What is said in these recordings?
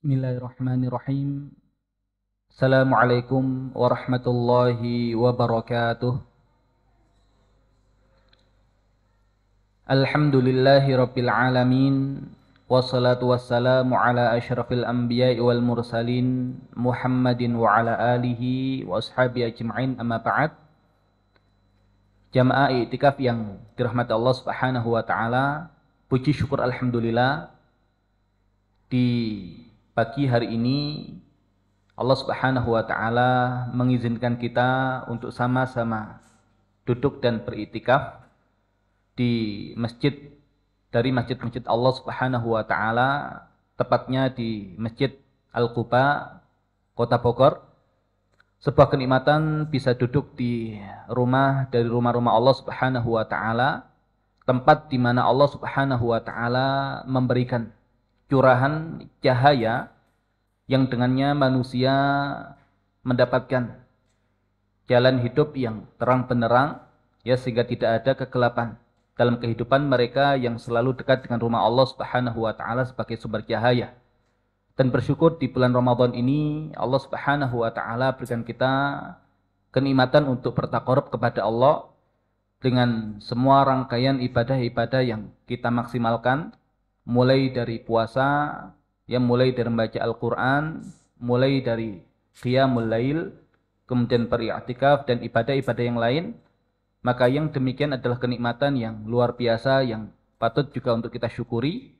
Bismillahirrahmanirrahim. Assalamualaikum warahmatullahi wabarakatuh. Alhamdulillahi rabbil alamin. Wassalatu wassalamu ala asyrafil anbiya'i wal mursalin Muhammadin wa ala alihi wa ashabi ajma'in, amma ba'd. Jamaah i'tikaf yang dirahmati Allah subhanahu wa ta'ala, puji syukur alhamdulillah, di pagi hari ini Allah subhanahu wa ta'ala mengizinkan kita untuk sama-sama duduk dan beriktikaf di masjid dari masjid-masjid Allah subhanahu wa ta'ala, tepatnya di Masjid Al-Quba, Kota Bogor. Sebuah kenikmatan bisa duduk di rumah dari rumah-rumah Allah subhanahu wa ta'ala, tempat di mana Allah subhanahu wa ta'ala memberikan curahan cahaya yang dengannya manusia mendapatkan jalan hidup yang terang benderang, ya, sehingga tidak ada kegelapan dalam kehidupan mereka yang selalu dekat dengan rumah Allah subhanahu wa ta'ala sebagai sumber cahaya. Dan bersyukur di bulan Ramadan ini Allah subhanahu wa ta'ala berikan kita kenikmatan untuk bertaqarrub kepada Allah dengan semua rangkaian ibadah-ibadah yang kita maksimalkan, mulai dari puasa, ya, mulai dari membaca Al-Quran, mulai dari qiyamul lail, kemudian beriktikaf dan ibadah-ibadah yang lain. Maka yang demikian adalah kenikmatan yang luar biasa yang patut juga untuk kita syukuri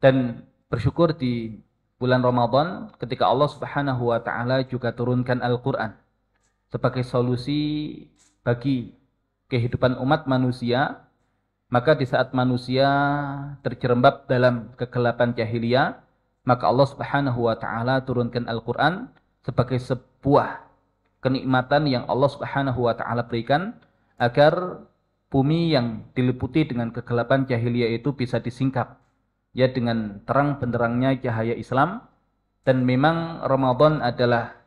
dan bersyukur di bulan Ramadan ketika Allah subhanahu wa ta'ala juga turunkan Al-Quran sebagai solusi bagi kehidupan umat manusia. Maka di saat manusia terjerembab dalam kegelapan jahiliyah, maka Allah subhanahu wa ta'ala turunkan Al-Quran sebagai sebuah kenikmatan yang Allah subhanahu wa ta'ala berikan agar bumi yang diliputi dengan kegelapan jahiliyah itu bisa disingkap, ya, dengan terang benderangnya cahaya Islam. Dan memang Ramadan adalah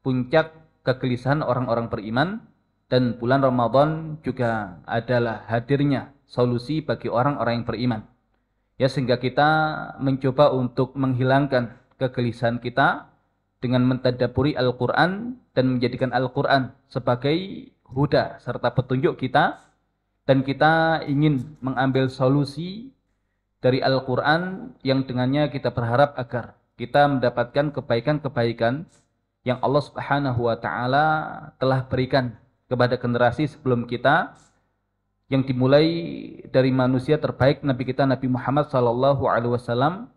puncak kegelisahan orang-orang beriman, dan bulan Ramadan juga adalah hadirnya solusi bagi orang-orang yang beriman, ya, sehingga kita mencoba untuk menghilangkan kegelisahan kita dengan mentadabburi Al-Quran dan menjadikan Al-Quran sebagai huda serta petunjuk kita, dan kita ingin mengambil solusi dari Al-Quran yang dengannya kita berharap agar kita mendapatkan kebaikan-kebaikan yang Allah subhanahu wa ta'ala telah berikan kepada generasi sebelum kita, yang dimulai dari manusia terbaik Nabi kita Nabi Muhammad SAW,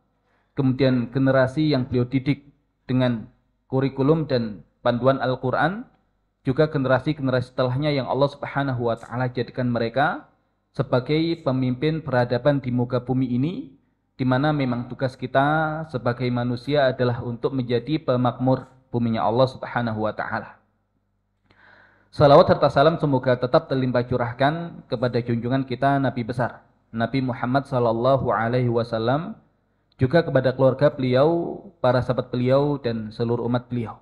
kemudian generasi yang beliau didik dengan kurikulum dan panduan Al-Quran, juga generasi-generasi setelahnya yang Allah subhanahu wa ta'ala jadikan mereka sebagai pemimpin peradaban di muka bumi ini, di mana memang tugas kita sebagai manusia adalah untuk menjadi pemakmur buminya Allah subhanahu wa ta'ala. Salawat serta salam semoga tetap terlimpah curahkan kepada junjungan kita Nabi besar Nabi Muhammad sallallahu alaihi wasallam, juga kepada keluarga beliau, para sahabat beliau dan seluruh umat beliau.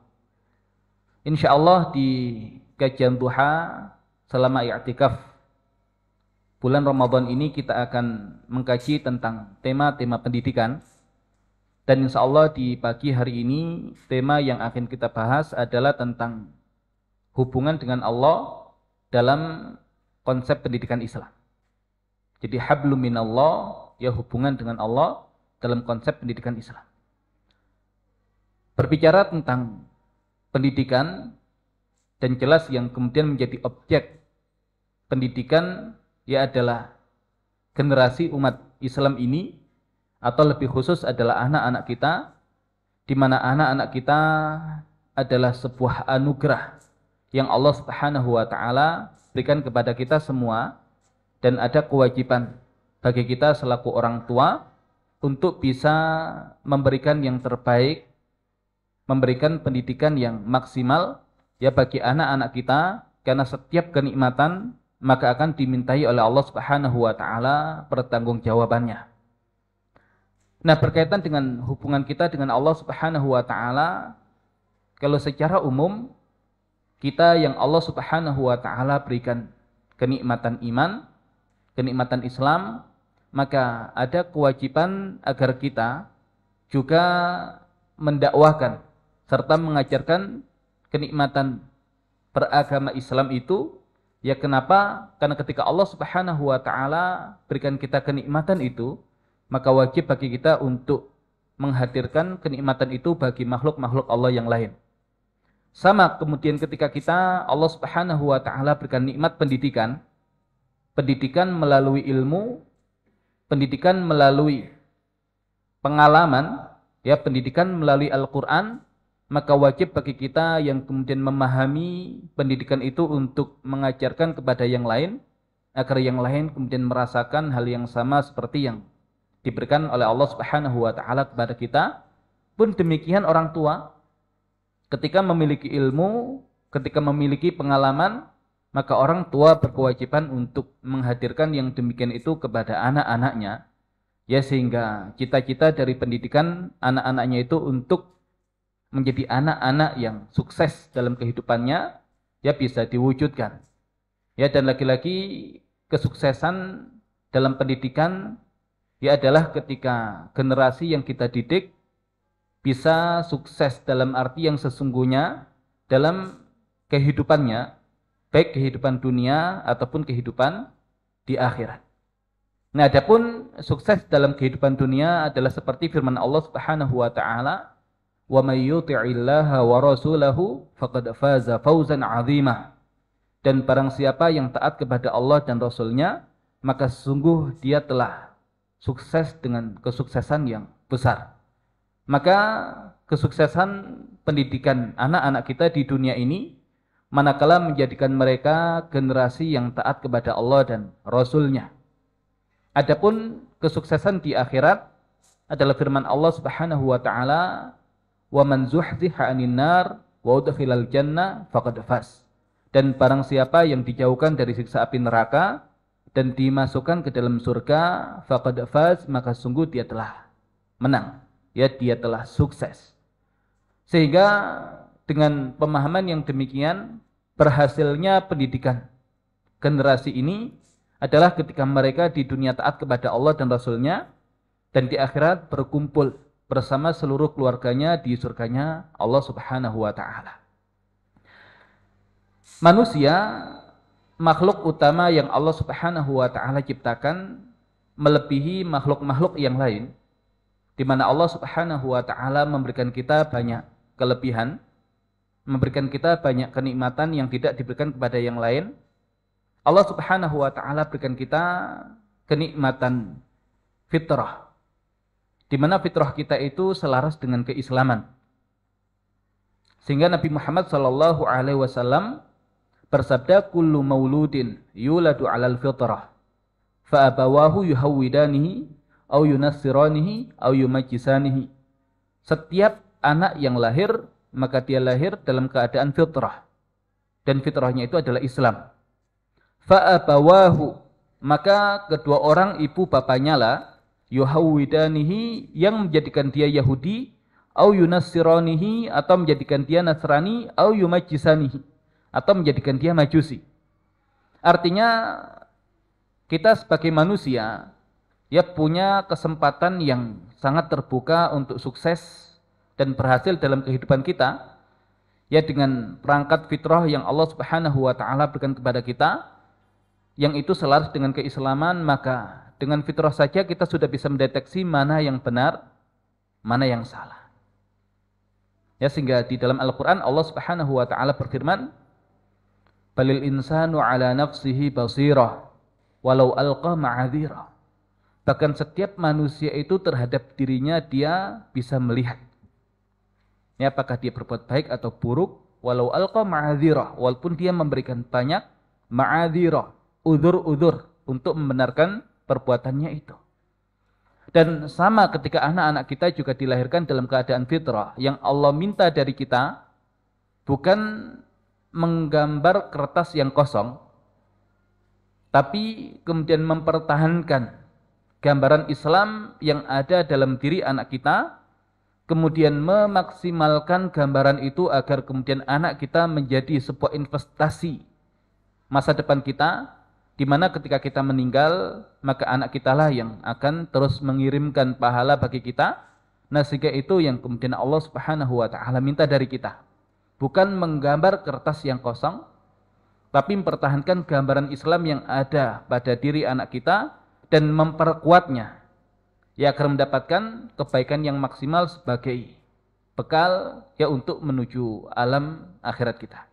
Insyaallah di kajian duha selama i'tikaf bulan Ramadan ini kita akan mengkaji tentang tema-tema pendidikan. Dan insyaallah di pagi hari ini tema yang akan kita bahas adalah tentang hubungan dengan Allah dalam konsep pendidikan Islam. Jadi hablum minallah, ya, hubungan dengan Allah dalam konsep pendidikan Islam. Berbicara tentang pendidikan, dan jelas yang kemudian menjadi objek pendidikan, ya, adalah generasi umat Islam ini, atau lebih khusus adalah anak-anak kita, di mana anak-anak kita adalah sebuah anugerah yang Allah subhanahu wa ta'ala berikan kepada kita semua, dan ada kewajiban bagi kita selaku orang tua untuk bisa memberikan yang terbaik, memberikan pendidikan yang maksimal, ya, bagi anak-anak kita, karena setiap kenikmatan maka akan dimintai oleh Allah subhanahu wa ta'ala pertanggungjawabannya. Nah, berkaitan dengan hubungan kita dengan Allah subhanahu wa ta'ala, kalau secara umum kita yang Allah subhanahu wa ta'ala berikan kenikmatan iman, kenikmatan Islam, maka ada kewajiban agar kita juga mendakwahkan serta mengajarkan kenikmatan beragama Islam itu, ya kenapa? Karena ketika Allah Subhanahu wa taala berikan kita kenikmatan itu, maka wajib bagi kita untuk menghadirkan kenikmatan itu bagi makhluk-makhluk Allah yang lain. Sama kemudian ketika kita Allah Subhanahu wa taala berikan nikmat pendidikan, pendidikan melalui ilmu, pendidikan melalui pengalaman, ya pendidikan melalui Al-Qur'an, maka wajib bagi kita yang kemudian memahami pendidikan itu untuk mengajarkan kepada yang lain, agar yang lain kemudian merasakan hal yang sama seperti yang diberikan oleh Allah Subhanahu wa taala kepada kita. Pun demikian orang tua ketika memiliki ilmu, ketika memiliki pengalaman, maka orang tua berkewajiban untuk menghadirkan yang demikian itu kepada anak-anaknya, ya sehingga cita-cita dari pendidikan anak-anaknya itu untuk menjadi anak-anak yang sukses dalam kehidupannya, ya bisa diwujudkan. Ya, dan lagi-lagi kesuksesan dalam pendidikan ya adalah ketika generasi yang kita didik bisa sukses dalam arti yang sesungguhnya dalam kehidupannya, baik kehidupan dunia ataupun kehidupan di akhirat. Nah, adapun sukses dalam kehidupan dunia adalah seperti firman Allah Subhanahu wa taala, "Wa may yuti'illaha wa rasulahu faqad faza fawzan 'azima." Dan barang siapa yang taat kepada Allah dan Rasulnya, maka sungguh dia telah sukses dengan kesuksesan yang besar. Maka kesuksesan pendidikan anak-anak kita di dunia ini manakala menjadikan mereka generasi yang taat kepada Allah dan Rasulnya. Adapun kesuksesan di akhirat adalah firman Allah Subhanahu wa taala, "Wa man zuhziha 'anil nar wa udkhilal jannah faqad faz." Dan barang siapa yang dijauhkan dari siksa api neraka dan dimasukkan ke dalam surga, faqad faz, maka sungguh dia telah menang. Ya, dia telah sukses. Sehingga dengan pemahaman yang demikian, berhasilnya pendidikan generasi ini adalah ketika mereka di dunia taat kepada Allah dan Rasulnya, dan di akhirat berkumpul bersama seluruh keluarganya di surganya Allah Subhanahu wa ta'ala. Manusia, makhluk utama yang Allah Subhanahu wa ta'ala ciptakan, melebihi makhluk-makhluk yang lain, di mana Allah Subhanahu wa taala memberikan kita banyak kelebihan, memberikan kita banyak kenikmatan yang tidak diberikan kepada yang lain. Allah Subhanahu wa taala berikan kita kenikmatan fitrah, di mana fitrah kita itu selaras dengan keislaman. Sehingga Nabi Muhammad sallallahu alaihi wasallam bersabda, "Kullu mauludin yuladu 'alal fitrah, fa abawahu yuhawwidanihi au yunassiranihi au yumajjisanihi." Setiap anak yang lahir, maka dia lahir dalam keadaan fitrah, dan fitrahnya itu adalah Islam. Fa abawahu, maka kedua orang ibu bapaknya lah, yuhawwidanihi, yang menjadikan dia Yahudi, au yunassiranihi, atau menjadikan dia Nasrani, au yumajjisanihi, atau menjadikan dia Majusi. Artinya kita sebagai manusia ya punya kesempatan yang sangat terbuka untuk sukses dan berhasil dalam kehidupan kita, ya dengan perangkat fitrah yang Allah Subhanahu wa taala berikan kepada kita, yang itu selaras dengan keislaman. Maka dengan fitrah saja kita sudah bisa mendeteksi mana yang benar, mana yang salah. Ya, sehingga di dalam Al-Qur'an Allah Subhanahu wa taala berfirman, "Balil insanu ala nafsihi basirah walau alqa ma'adzirah." Bahkan setiap manusia itu terhadap dirinya dia bisa melihat, ya, apakah dia berbuat baik atau buruk, walau alqa ma'adzirah, walaupun dia memberikan banyak ma'adzirah, udzur-udzur untuk membenarkan perbuatannya itu. Dan sama ketika anak-anak kita juga dilahirkan dalam keadaan fitrah, yang Allah minta dari kita bukan menggambar kertas yang kosong, tapi kemudian mempertahankan gambaran Islam yang ada dalam diri anak kita, kemudian memaksimalkan gambaran itu agar kemudian anak kita menjadi sebuah investasi masa depan kita, di mana ketika kita meninggal, maka anak kita lah yang akan terus mengirimkan pahala bagi kita, Nah, sehingga itu yang kemudian Allah Subhanahu wa taala minta dari kita. Bukan menggambar kertas yang kosong, tapi mempertahankan gambaran Islam yang ada pada diri anak kita dan memperkuatnya. Ya, agar mendapatkan kebaikan yang maksimal sebagai bekal ya untuk menuju alam akhirat kita.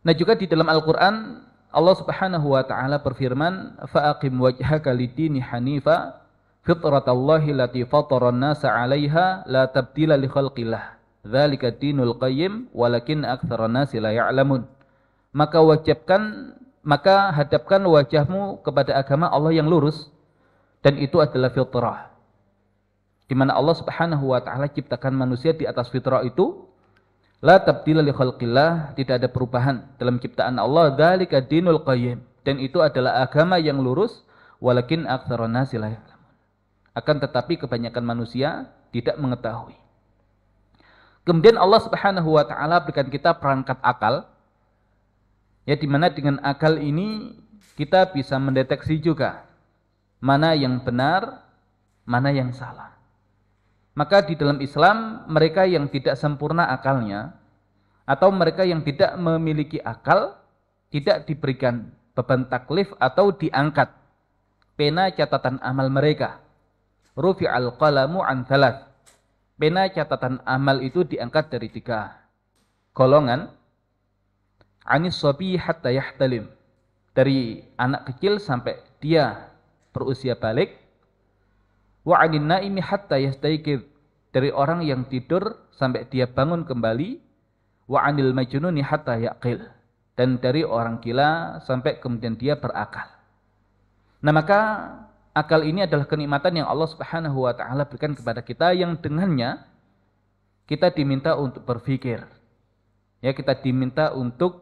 Nah, juga di dalam Al-Qur'an Allah Subhanahu wa taala berfirman, "Fa'aqim wajhaka lid-dini hanifa fitratallahi allati fataran nasa 'alaiha la tabdila li khalqillah. Dzalika dinul qayyim walakin aktsaran nasi la ya'lamun." Maka hadapkan wajahmu kepada agama Allah yang lurus, dan itu adalah fitrah. Di mana Allah Subhanahu wa taala ciptakan manusia di atas fitrah itu. La tabdila li khalqillah, tidak ada perubahan dalam ciptaan Allah. Dzalika dinul qayyim, dan itu adalah agama yang lurus, walakin aktsarun nasi la ya'lamun. Akan tetapi kebanyakan manusia tidak mengetahui. Kemudian Allah Subhanahu wa taala berikan kita perangkat akal. Ya, di mana dengan akal ini kita bisa mendeteksi juga mana yang benar, mana yang salah. Maka di dalam Islam, mereka yang tidak sempurna akalnya, atau mereka yang tidak memiliki akal, tidak diberikan beban taklif atau diangkat pena catatan amal mereka. Rufi'al qalamu an thalath. Pena catatan amal itu diangkat dari 3 golongan. Anis sabi hatta yahtalim. Dari anak kecil sampai dia berusia balik. Wa 'anin naimi hatta yastayqidh, dari orang yang tidur sampai dia bangun kembali. Wa 'anil majnuni hatta yaqil, dan dari orang gila sampai kemudian dia berakal. Nah, maka akal ini adalah kenikmatan yang Allah Subhanahu wa taala berikan kepada kita, yang dengannya kita diminta untuk berpikir. Ya, kita diminta untuk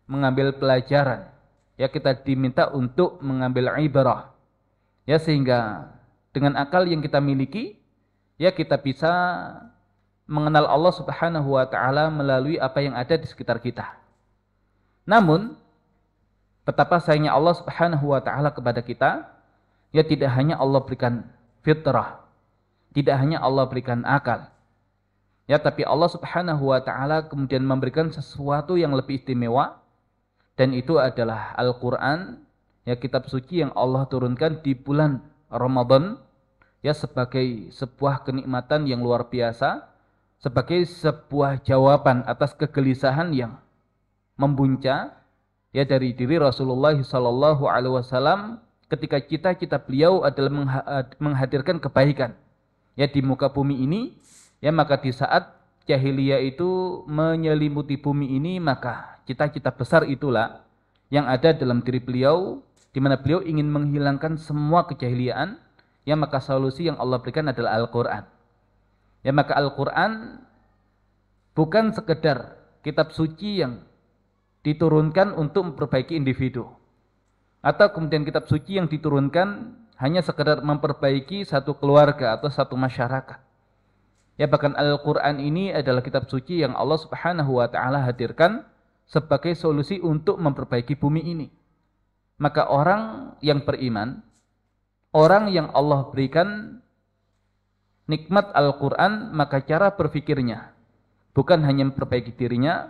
mengambil pelajaran. Ya, kita diminta untuk mengambil ibrah. Ya, sehingga dengan akal yang kita miliki, ya kita bisa mengenal Allah Subhanahu wa taala melalui apa yang ada di sekitar kita. Namun, betapa sayangnya Allah Subhanahu wa taala kepada kita, ya tidak hanya Allah berikan fitrah, tidak hanya Allah berikan akal. Ya, tapi Allah Subhanahu wa taala kemudian memberikan sesuatu yang lebih istimewa, dan itu adalah Al-Qur'an, ya kitab suci yang Allah turunkan di bulan Ramadan, ya sebagai sebuah kenikmatan yang luar biasa, sebagai sebuah jawaban atas kegelisahan yang membuncah ya dari diri Rasulullah sallallahu alaihi wasallam ketika cita-cita beliau adalah menghadirkan kebaikan ya di muka bumi ini. Ya, maka di saat jahiliyah itu menyelimuti bumi ini, maka cita-cita besar itulah yang ada dalam diri beliau, di mana beliau ingin menghilangkan semua kejahiliaan. Ya, maka solusi yang Allah berikan adalah Al-Quran. Ya, maka Al-Quran bukan sekedar kitab suci yang diturunkan untuk memperbaiki individu, atau kemudian kitab suci yang diturunkan hanya sekedar memperbaiki satu keluarga atau satu masyarakat. Ya, bahkan Al-Quran ini adalah kitab suci yang Allah Subhanahu wa taala hadirkan sebagai solusi untuk memperbaiki bumi ini. Maka orang yang beriman, orang yang Allah berikan nikmat Al-Quran, maka cara berpikirnya bukan hanya memperbaiki dirinya,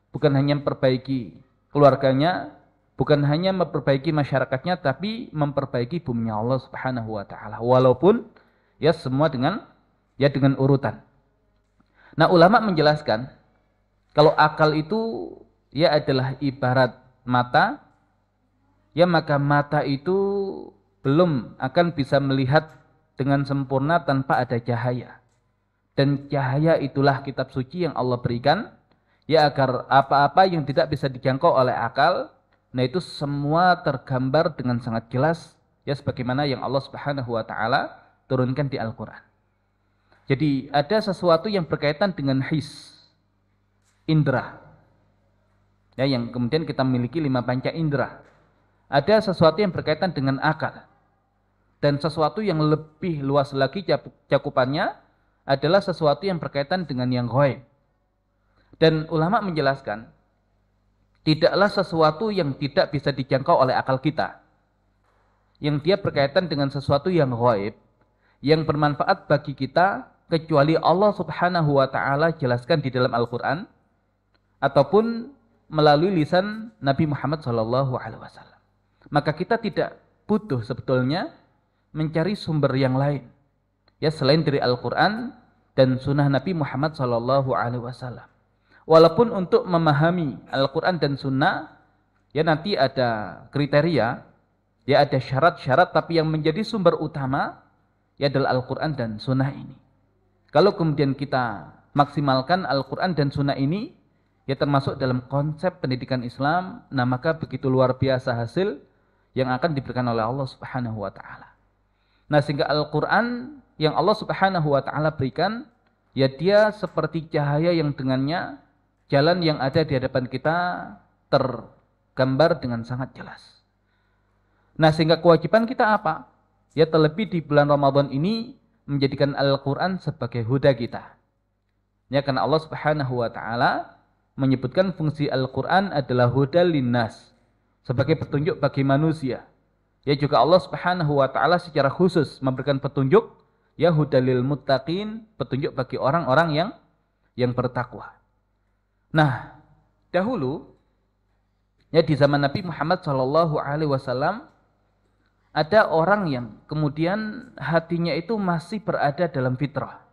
bukan hanya memperbaiki keluarganya, bukan hanya memperbaiki masyarakatnya, tapi memperbaiki bumi Allah Subhanahu wa taala. Walaupun ya semua dengan urutan. Nah, ulama menjelaskan kalau akal itu ya adalah ibarat mata, ya maka mata itu belum akan bisa melihat dengan sempurna tanpa ada cahaya. Dan cahaya itulah kitab suci yang Allah berikan, ya agar apa-apa yang tidak bisa dijangkau oleh akal, nah itu semua tergambar dengan sangat jelas, ya sebagaimana yang Allah Subhanahu wa taala turunkan di Al-Quran. Jadi ada sesuatu yang berkaitan dengan his, indera, ya yang kemudian kita miliki 5 panca indera. Ada sesuatu yang berkaitan dengan akal, dan sesuatu yang lebih luas lagi cakupannya adalah sesuatu yang berkaitan dengan yang ghaib. Dan ulama menjelaskan, tidaklah sesuatu yang tidak bisa dijangkau oleh akal kita, yang dia berkaitan dengan sesuatu yang ghaib, yang bermanfaat bagi kita kecuali Allah Subhanahu wa taala jelaskan di dalam Al-Qur'an ataupun melalui lisan Nabi Muhammad SAW. Maka kita tidak butuh sebetulnya mencari sumber yang lain ya selain dari Al-Qur'an dan sunnah Nabi Muhammad SAW. Walaupun untuk memahami Al-Qur'an dan sunnah ya nanti ada kriteria, ya ada syarat-syarat, tapi yang menjadi sumber utama ya adalah Al-Qur'an dan sunnah ini. Kalau kemudian kita maksimalkan Al-Qur'an dan sunnah ini ya termasuk dalam konsep pendidikan Islam, nah maka begitu luar biasa hasil yang akan diberikan oleh Allah Subhanahu wa taala. Nah, sehingga Al-Qur'an yang Allah Subhanahu wa taala berikan ya dia seperti cahaya yang dengannya jalan yang ada di hadapan kita tergambar dengan sangat jelas. Nah, sehingga kewajiban kita apa? Ya terlebih di bulan Ramadan ini menjadikan Al-Qur'an sebagai huda kita. Ya karena Allah Subhanahu wa taala menyebutkan fungsi Al-Qur'an adalah huda linnas, sebagai petunjuk bagi manusia. Ya juga Allah Subhanahu wa taala secara khusus memberikan petunjuk ya hudalil muttaqin, petunjuk bagi orang-orang yang bertakwa. Nah, dahulu ya di zaman Nabi Muhammad SAW ada orang yang kemudian hatinya itu masih berada dalam fitrah.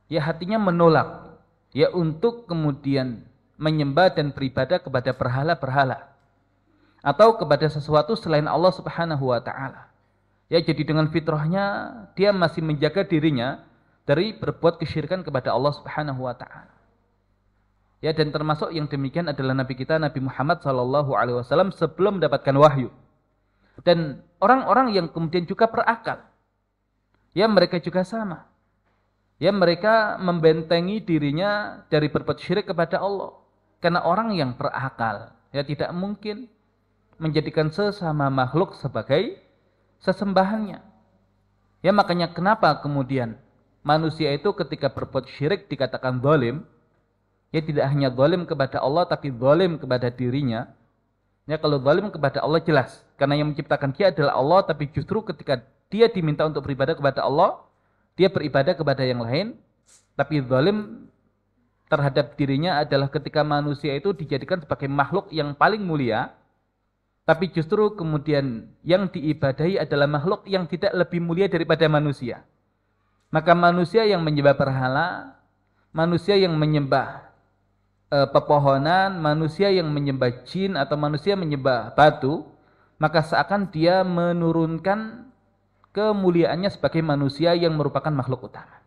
Ya hatinya menolak ya untuk kemudian menyembah dan beribadah kepada berhala-berhala atau kepada sesuatu selain Allah Subhanahu wa taala. Ya jadi dengan fitrahnya dia masih menjaga dirinya dari berbuat kesyirikan kepada Allah Subhanahu wa taala. Ya dan termasuk yang demikian adalah Nabi kita Nabi Muhammad SAW sebelum mendapatkan wahyu. Dan orang-orang yang kemudian juga berakal. Ya mereka juga sama. Ya mereka membentengi dirinya dari berbuat syirik kepada Allah. Karena orang yang berakal ya tidak mungkin menjadikan sesama makhluk sebagai sesembahannya. Ya makanya kenapa kemudian manusia itu ketika berbuat syirik dikatakan zalim. Ya tidak hanya zalim kepada Allah tapi zalim kepada dirinya. Ya kalau zalim kepada Allah jelas, karena yang menciptakan dia adalah Allah, tapi justru ketika dia diminta untuk beribadah kepada Allah, dia beribadah kepada yang lain. Tapi zalim terhadap dirinya adalah ketika manusia itu dijadikan sebagai makhluk yang paling mulia, tapi justru kemudian yang diibadahi adalah makhluk yang tidak lebih mulia daripada manusia. Maka manusia yang menyembah berhala, manusia yang menyembah pepohonan, manusia yang menyembah jin atau manusia menyembah batu, maka seakan dia menurunkan kemuliaannya sebagai manusia yang merupakan makhluk utama.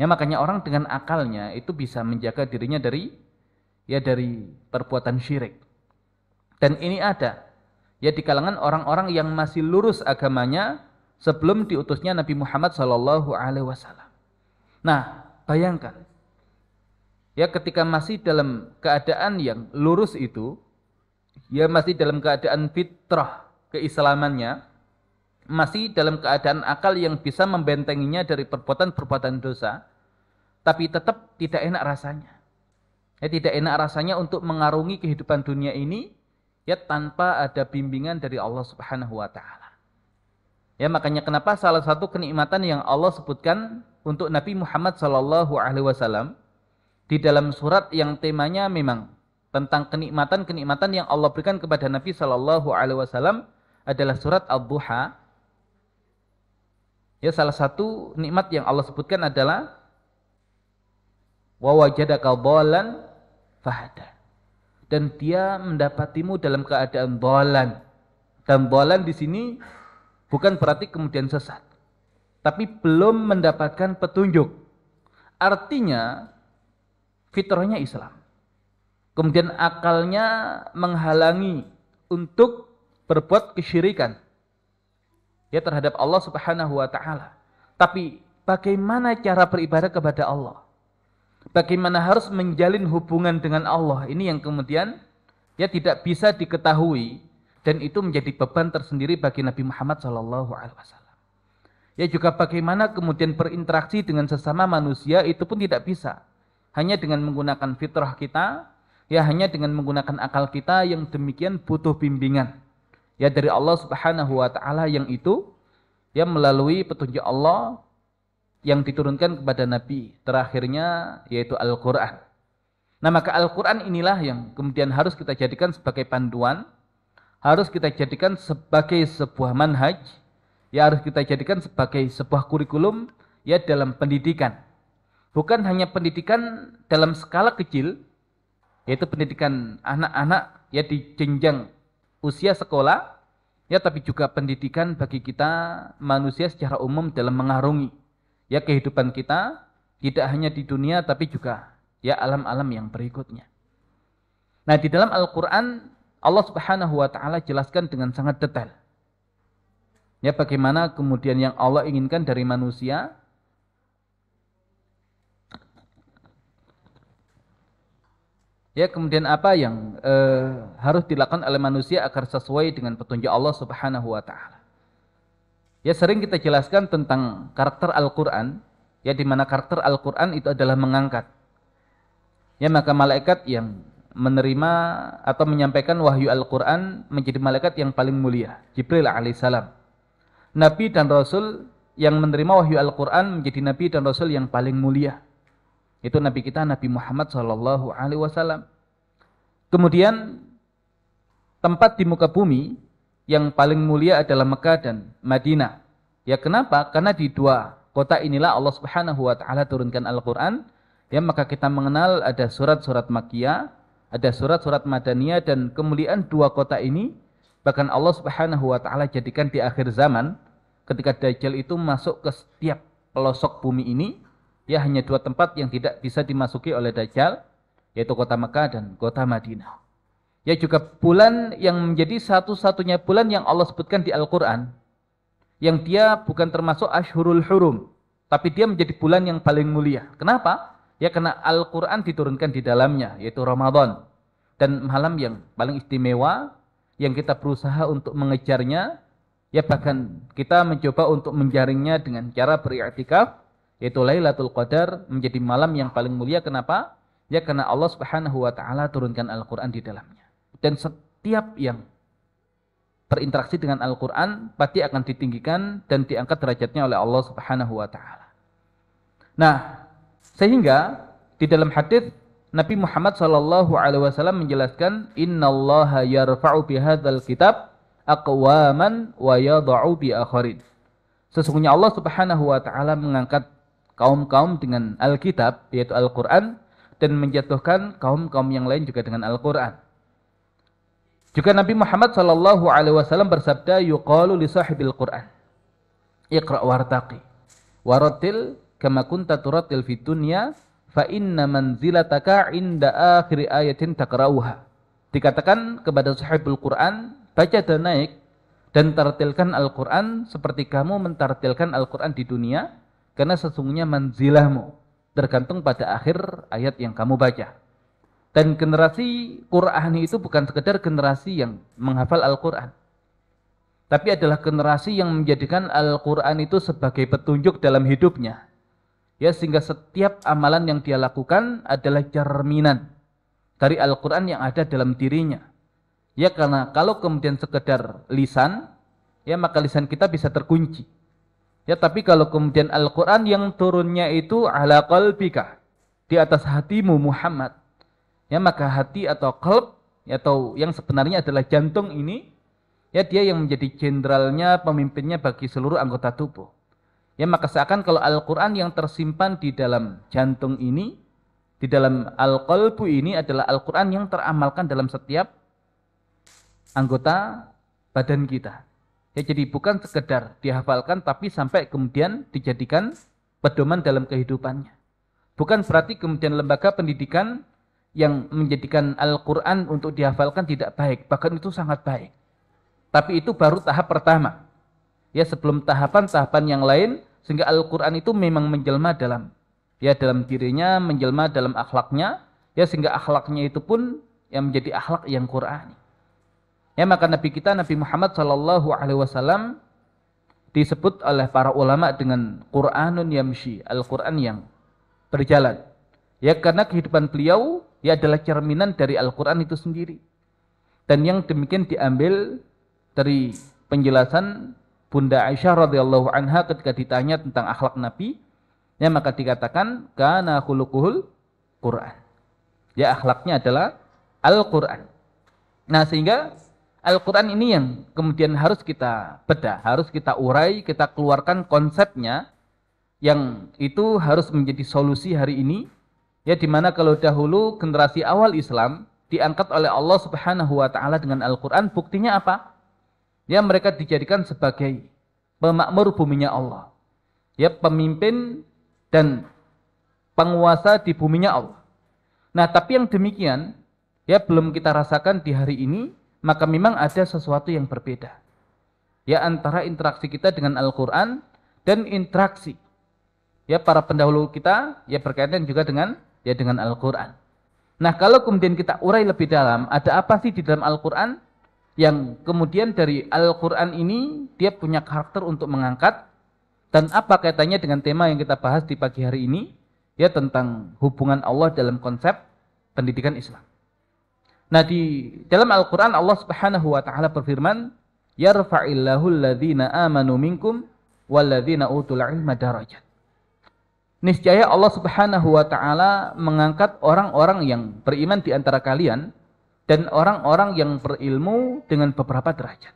Ya makanya orang dengan akalnya itu bisa menjaga dirinya dari perbuatan syirik. Dan ini ada ya di kalangan orang-orang yang masih lurus agamanya sebelum diutusnya Nabi Muhammad SAW. Nah, bayangkan ya ketika masih dalam keadaan yang lurus itu, ya masih dalam keadaan fitrah keislamannya, masih dalam keadaan akal yang bisa membentenginya dari perbuatan-perbuatan dosa, tapi tetap tidak enak rasanya. Ya tidak enak rasanya untuk mengarungi kehidupan dunia ini ya tanpa ada bimbingan dari Allah Subhanahu wa taala. Ya makanya kenapa salah satu kenikmatan yang Allah sebutkan untuk Nabi Muhammad SAW di dalam surat yang temanya memang tentang kenikmatan-kenikmatan yang Allah berikan kepada Nabi SAW adalah surat Ad-Duha. Ya salah satu nikmat yang Allah sebutkan adalah wa wajadaka dhalan fahada. Dan dia mendapatimu dalam keadaan dhalan. Dan dhalan di sini bukan berarti kemudian sesat, tapi belum mendapatkan petunjuk. Artinya fitrahnya Islam. Kemudian akalnya menghalangi untuk berbuat kesyirikan ya terhadap Allah Subhanahu wa taala. Tapi bagaimana cara beribadah kepada Allah? Bagaimana harus menjalin hubungan dengan Allah? Ini yang kemudian ya tidak bisa diketahui dan itu menjadi beban tersendiri bagi Nabi Muhammad SAW. Ya juga bagaimana kemudian berinteraksi dengan sesama manusia itu pun tidak bisa. Hanya dengan menggunakan fitrah kita, ya hanya dengan menggunakan akal kita yang demikian butuh bimbingan. Ya dari Allah Subhanahu wa taala yang itu ya melalui petunjuk Allah yang diturunkan kepada Nabi terakhirnya yaitu Al-Quran. Nah maka Al-Quran inilah yang kemudian harus kita jadikan sebagai panduan, harus kita jadikan sebagai sebuah manhaj, ya harus kita jadikan sebagai sebuah kurikulum ya dalam pendidikan. Bukan hanya pendidikan dalam skala kecil, yaitu pendidikan anak-anak ya di jenjang usia sekolah, ya tapi juga pendidikan bagi kita manusia secara umum dalam mengarungi ya kehidupan kita, tidak hanya di dunia tapi juga ya alam-alam yang berikutnya. Nah di dalam Al-Quran Allah Subhanahu wa Ta'ala jelaskan dengan sangat detail ya bagaimana kemudian yang Allah inginkan dari manusia, ya kemudian apa yang harus dilakukan oleh manusia agar sesuai dengan petunjuk Allah Subhanahu wa Ta'ala. Ya sering kita jelaskan tentang karakter Al-Quran, ya di mana karakter Al-Quran itu adalah mengangkat. Ya maka malaikat yang menerima atau menyampaikan wahyu Al-Quran menjadi malaikat yang paling mulia, Jibril alaihissalam. Nabi dan Rasul yang menerima wahyu Al-Quran menjadi Nabi dan Rasul yang paling mulia. Itu Nabi kita Nabi Muhammad SAW. Kemudian tempat di muka bumi yang paling mulia adalah Mekah dan Madinah. Ya kenapa? Karena di dua kota inilah Allah Subhanahu wa Ta'ala turunkan Al-Quran. Ya maka kita mengenal ada surat-surat Makkiyah, ada surat-surat Madaniyah, dan kemuliaan dua kota ini bahkan Allah Subhanahu wa Ta'ala jadikan di akhir zaman ketika Dajjal itu masuk ke setiap pelosok bumi ini. Ya hanya dua tempat yang tidak bisa dimasuki oleh Dajjal, yaitu kota Mekah dan kota Madinah. Ya juga bulan yang menjadi satu-satunya bulan yang Allah sebutkan di Al-Quran, yang dia bukan termasuk Ashhurul Hurum, tapi dia menjadi bulan yang paling mulia. Kenapa? Ya karena Al-Quran diturunkan di dalamnya, yaitu Ramadan. Dan malam yang paling istimewa, yang kita berusaha untuk mengejarnya, ya bahkan kita mencoba untuk menjaringnya dengan cara beriktikaf, yaitu Lailatul Qadar, menjadi malam yang paling mulia. Kenapa? Ya karena Allah Subhanahu wa Ta'ala turunkan Al-Quran di dalamnya. Dan setiap yang berinteraksi dengan Al-Quran pasti akan ditinggikan dan diangkat derajatnya oleh Allah Subhanahu wa Ta'ala. Nah, sehingga di dalam hadis Nabi Muhammad SAW menjelaskan, Innallaha yarfa'u bihadzal kitab aqwaman wa yadha'u bi akharin. Sesungguhnya Allah Subhanahu wa Ta'ala mengangkat kaum-kaum dengan Alkitab, yaitu Al-Quran, dan menjatuhkan kaum-kaum yang lain juga dengan Al-Quran. Juga Nabi Muhammad SAW bersabda, yuqalu li sahibil Quran, iqra' wartaqi warattil kama kunta turattil fid dunya fa inna manzilataka inda akhir ayatin taqra'uha. Dikatakan kepada sahibul Quran, baca dan naik dan tartilkan Al-Quran seperti kamu mentartilkan Al-Quran di dunia, karena sesungguhnya manzilahmu tergantung pada akhir ayat yang kamu baca. Dan generasi Qur'ani itu bukan sekedar generasi yang menghafal Al-Quran, tapi adalah generasi yang menjadikan Al-Quran itu sebagai petunjuk dalam hidupnya. Ya, sehingga setiap amalan yang dia lakukan adalah cerminan dari Al-Quran yang ada dalam dirinya. Ya, karena kalau kemudian sekedar lisan, ya maka lisan kita bisa terkunci. Ya, tapi kalau kemudian Al-Quran yang turunnya itu ala qalbika, di atas hatimu Muhammad, ya maka hati atau qalb, atau yang sebenarnya adalah jantung ini, ya dia yang menjadi jenderalnya, pemimpinnya bagi seluruh anggota tubuh. Ya maka seakan kalau Al-Quran yang tersimpan di dalam jantung ini, di dalam Al-Qalbu ini adalah Al-Quran yang teramalkan dalam setiap anggota badan kita. Ya, jadi bukan sekedar dihafalkan, tapi sampai kemudian dijadikan pedoman dalam kehidupannya. Bukan berarti kemudian lembaga pendidikan yang menjadikan Al-Quran untuk dihafalkan tidak baik, bahkan itu sangat baik. Tapi itu baru tahap pertama. Ya, sebelum tahapan-tahapan yang lain, sehingga Al-Quran itu memang menjelma dalam dirinya, menjelma dalam akhlaknya, ya sehingga akhlaknya itu pun yang menjadi akhlak yang Qur'ani. Ya, maka Nabi kita Nabi Muhammad SAW disebut oleh para ulama dengan Qur'anun yamshi, Al-Quran yang berjalan. Ya, karena kehidupan beliau ya adalah cerminan dari Al-Quran itu sendiri. Dan yang demikian diambil dari penjelasan Bunda Aisyah radhiyallahu anha ketika ditanya tentang akhlak Nabi, ya maka dikatakan kana khuluquhul Quran. Ya, akhlaknya adalah Al-Quran. Nah, sehingga Al-Quran ini yang kemudian harus kita bedah, harus kita urai, kita keluarkan konsepnya, yang itu harus menjadi solusi hari ini, ya, dimana kalau dahulu generasi awal Islam diangkat oleh Allah Subhanahu wa Ta'ala dengan Al-Quran, buktinya apa? Ya, mereka dijadikan sebagai pemakmur buminya Allah, ya, pemimpin dan penguasa di buminya Allah. Nah, tapi yang demikian, ya, belum kita rasakan di hari ini, maka memang ada sesuatu yang berbeda, ya, antara interaksi kita dengan Al-Quran dan interaksi, ya, para pendahulu kita, ya, berkaitan juga dengan, ya, dengan Al-Quran. Nah, kalau kemudian kita urai lebih dalam, ada apa sih di dalam Al-Quran yang kemudian dari Al-Quran ini dia punya karakter untuk mengangkat, dan apa kaitannya dengan tema yang kita bahas di pagi hari ini, ya, tentang hubungan Allah dalam konsep pendidikan Islam. Nah, di dalam Al-Quran Allah Subhanahu wa Ta'ala berfirman, yarfa'illahu alladhina amanu minkum walladhina utul ilma darajat. Niscaya Allah Subhanahu wa Ta'ala mengangkat orang-orang yang beriman di antara kalian dan orang-orang yang berilmu dengan beberapa derajat.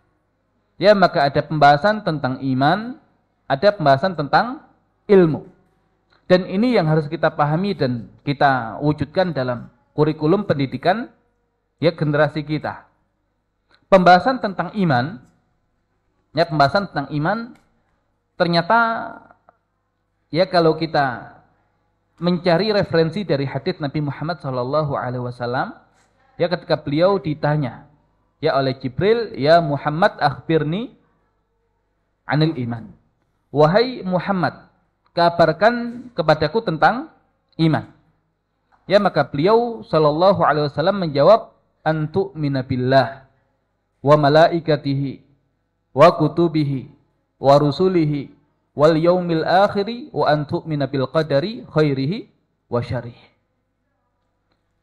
Ya, maka ada pembahasan tentang iman, ada pembahasan tentang ilmu. Dan ini yang harus kita pahami dan kita wujudkan dalam kurikulum pendidikan, ya, generasi kita. Pembahasan tentang iman, ya, pembahasan tentang iman, ternyata, ya, kalau kita mencari referensi dari hadits Nabi Muhammad SAW, ya, ketika beliau ditanya, ya, oleh Jibril, ya Muhammad akhbirni anil iman. Wahai Muhammad, kabarkan kepadaku tentang iman. Ya, maka beliau SAW menjawab, antu'mina billah wa malaikatihi wa kutubihi wa rusulihi wal yaumil akhiri wa antu'mina bil qadari khairihi wa syarrihi.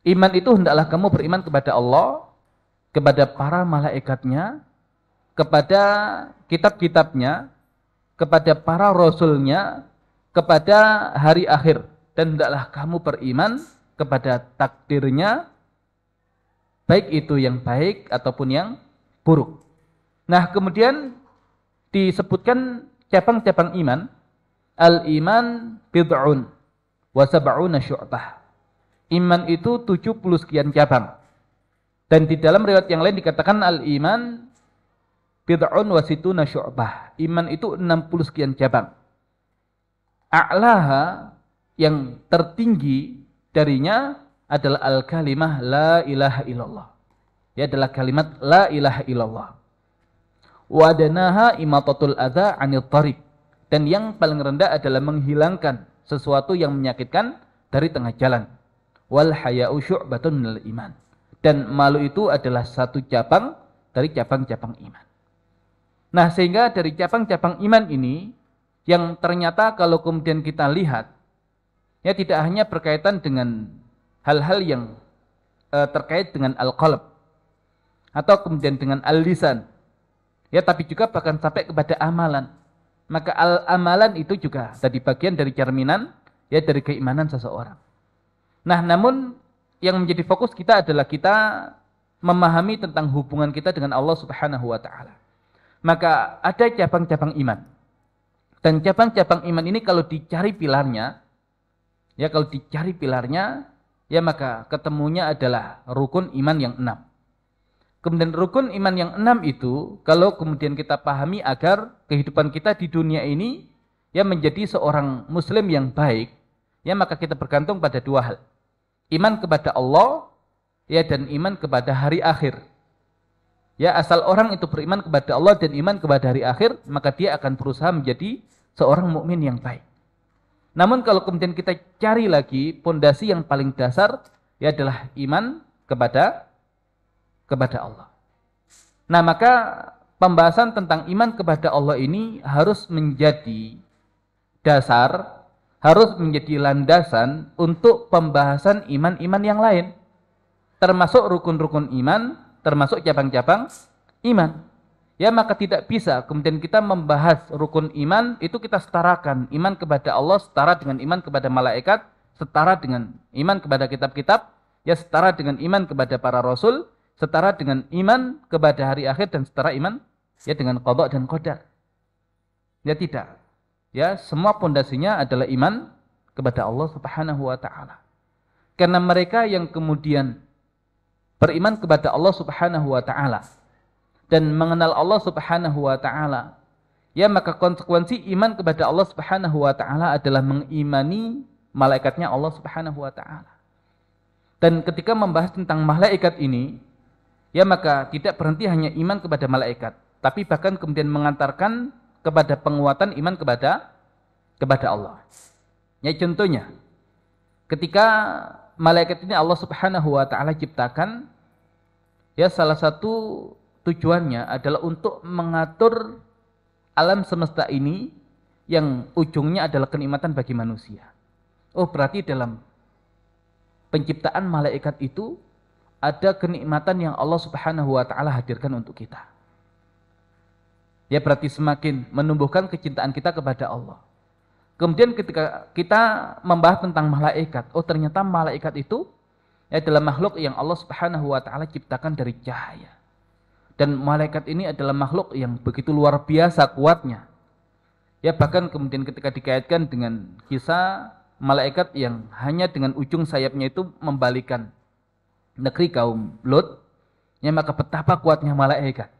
Iman itu hendaklah kamu beriman kepada Allah, kepada para malaikatnya, kepada kitab-kitabnya, kepada para rasulnya, kepada hari akhir, dan hendaklah kamu beriman kepada takdirnya, baik itu yang baik ataupun yang buruk. Nah, kemudian disebutkan cabang-cabang iman. Al-iman bid'un wa sab'una syu'bah. Iman itu 70 sekian cabang. Dan di dalam riwayat yang lain dikatakan al-iman bid'un wa situna syu'bah. Iman itu 60 sekian cabang. A'laha, yang tertinggi darinya adalah al-kalimah la ilaha illallah. Ya, adalah kalimat la ilaha illallah. Wa adnaha imatatul adza 'anil thariq. Dan yang paling rendah adalah menghilangkan sesuatu yang menyakitkan dari tengah jalan. Wal haya'u syu'batun minal iman. Dan malu itu adalah satu cabang dari cabang-cabang iman. Nah, sehingga dari cabang-cabang iman ini, yang ternyata kalau kemudian kita lihat, ya, tidak hanya berkaitan dengan hal-hal yang terkait dengan al-qalb atau kemudian dengan al-lisan, ya, tapi juga bahkan sampai kepada amalan. Maka amalan itu juga tadi bagian dari cerminan, ya, dari keimanan seseorang. Nah, namun yang menjadi fokus kita adalah kita memahami tentang hubungan kita dengan Allah Subhanahu wa Ta'ala. Maka ada cabang-cabang iman. Dan cabang-cabang iman ini kalau dicari pilarnya, ya, kalau dicari pilarnya, ya, maka ketemunya adalah rukun iman yang 6. Kemudian rukun iman yang 6 itu, kalau kemudian kita pahami agar kehidupan kita di dunia ini, ya, menjadi seorang muslim yang baik, ya, maka kita bergantung pada dua hal. Iman kepada Allah, ya, dan iman kepada hari akhir. Ya, asal orang itu beriman kepada Allah dan iman kepada hari akhir, maka dia akan berusaha menjadi seorang mukmin yang baik. Namun kalau kemudian kita cari lagi pondasi yang paling dasar, ya, adalah iman kepada Allah. Nah, maka pembahasan tentang iman kepada Allah ini harus menjadi dasar, harus menjadi landasan untuk pembahasan iman-iman yang lain, termasuk rukun-rukun iman, termasuk cabang-cabang iman. Ya maka tidak bisa kemudian kita membahas rukun iman itu kita setarakan iman kepada Allah setara dengan iman kepada malaikat, setara dengan iman kepada kitab-kitab, ya setara dengan iman kepada para rasul, setara dengan iman kepada hari akhir dan setara iman ya dengan qada dan qadar. Ya tidak. Ya semua pondasinya adalah iman kepada Allah Subhanahu wa taala. Karena mereka yang kemudian beriman kepada Allah Subhanahu wa taala dan mengenal Allah Subhanahu wa taala, ya maka konsekuensi iman kepada Allah Subhanahu wa taala adalah mengimani malaikatnya Allah Subhanahu wa taala. Dan ketika membahas tentang malaikat ini, ya maka tidak berhenti hanya iman kepada malaikat, tapi bahkan kemudian mengantarkan kepada penguatan iman kepada Allah. Ya contohnya, ketika malaikat ini Allah Subhanahu wa taala ciptakan, ya salah satu tujuannya adalah untuk mengatur alam semesta ini yang ujungnya adalah kenikmatan bagi manusia. Oh, berarti dalam penciptaan malaikat itu ada kenikmatan yang Allah Subhanahu wa taala hadirkan untuk kita. Ya berarti semakin menumbuhkan kecintaan kita kepada Allah. Kemudian ketika kita membahas tentang malaikat, oh ternyata malaikat itu adalah makhluk yang Allah Subhanahu wa taala ciptakan dari cahaya. Dan malaikat ini adalah makhluk yang begitu luar biasa kuatnya. Ya bahkan kemudian ketika dikaitkan dengan kisah malaikat yang hanya dengan ujung sayapnya itu membalikan negeri kaum Lut, ya maka betapa kuatnya malaikat.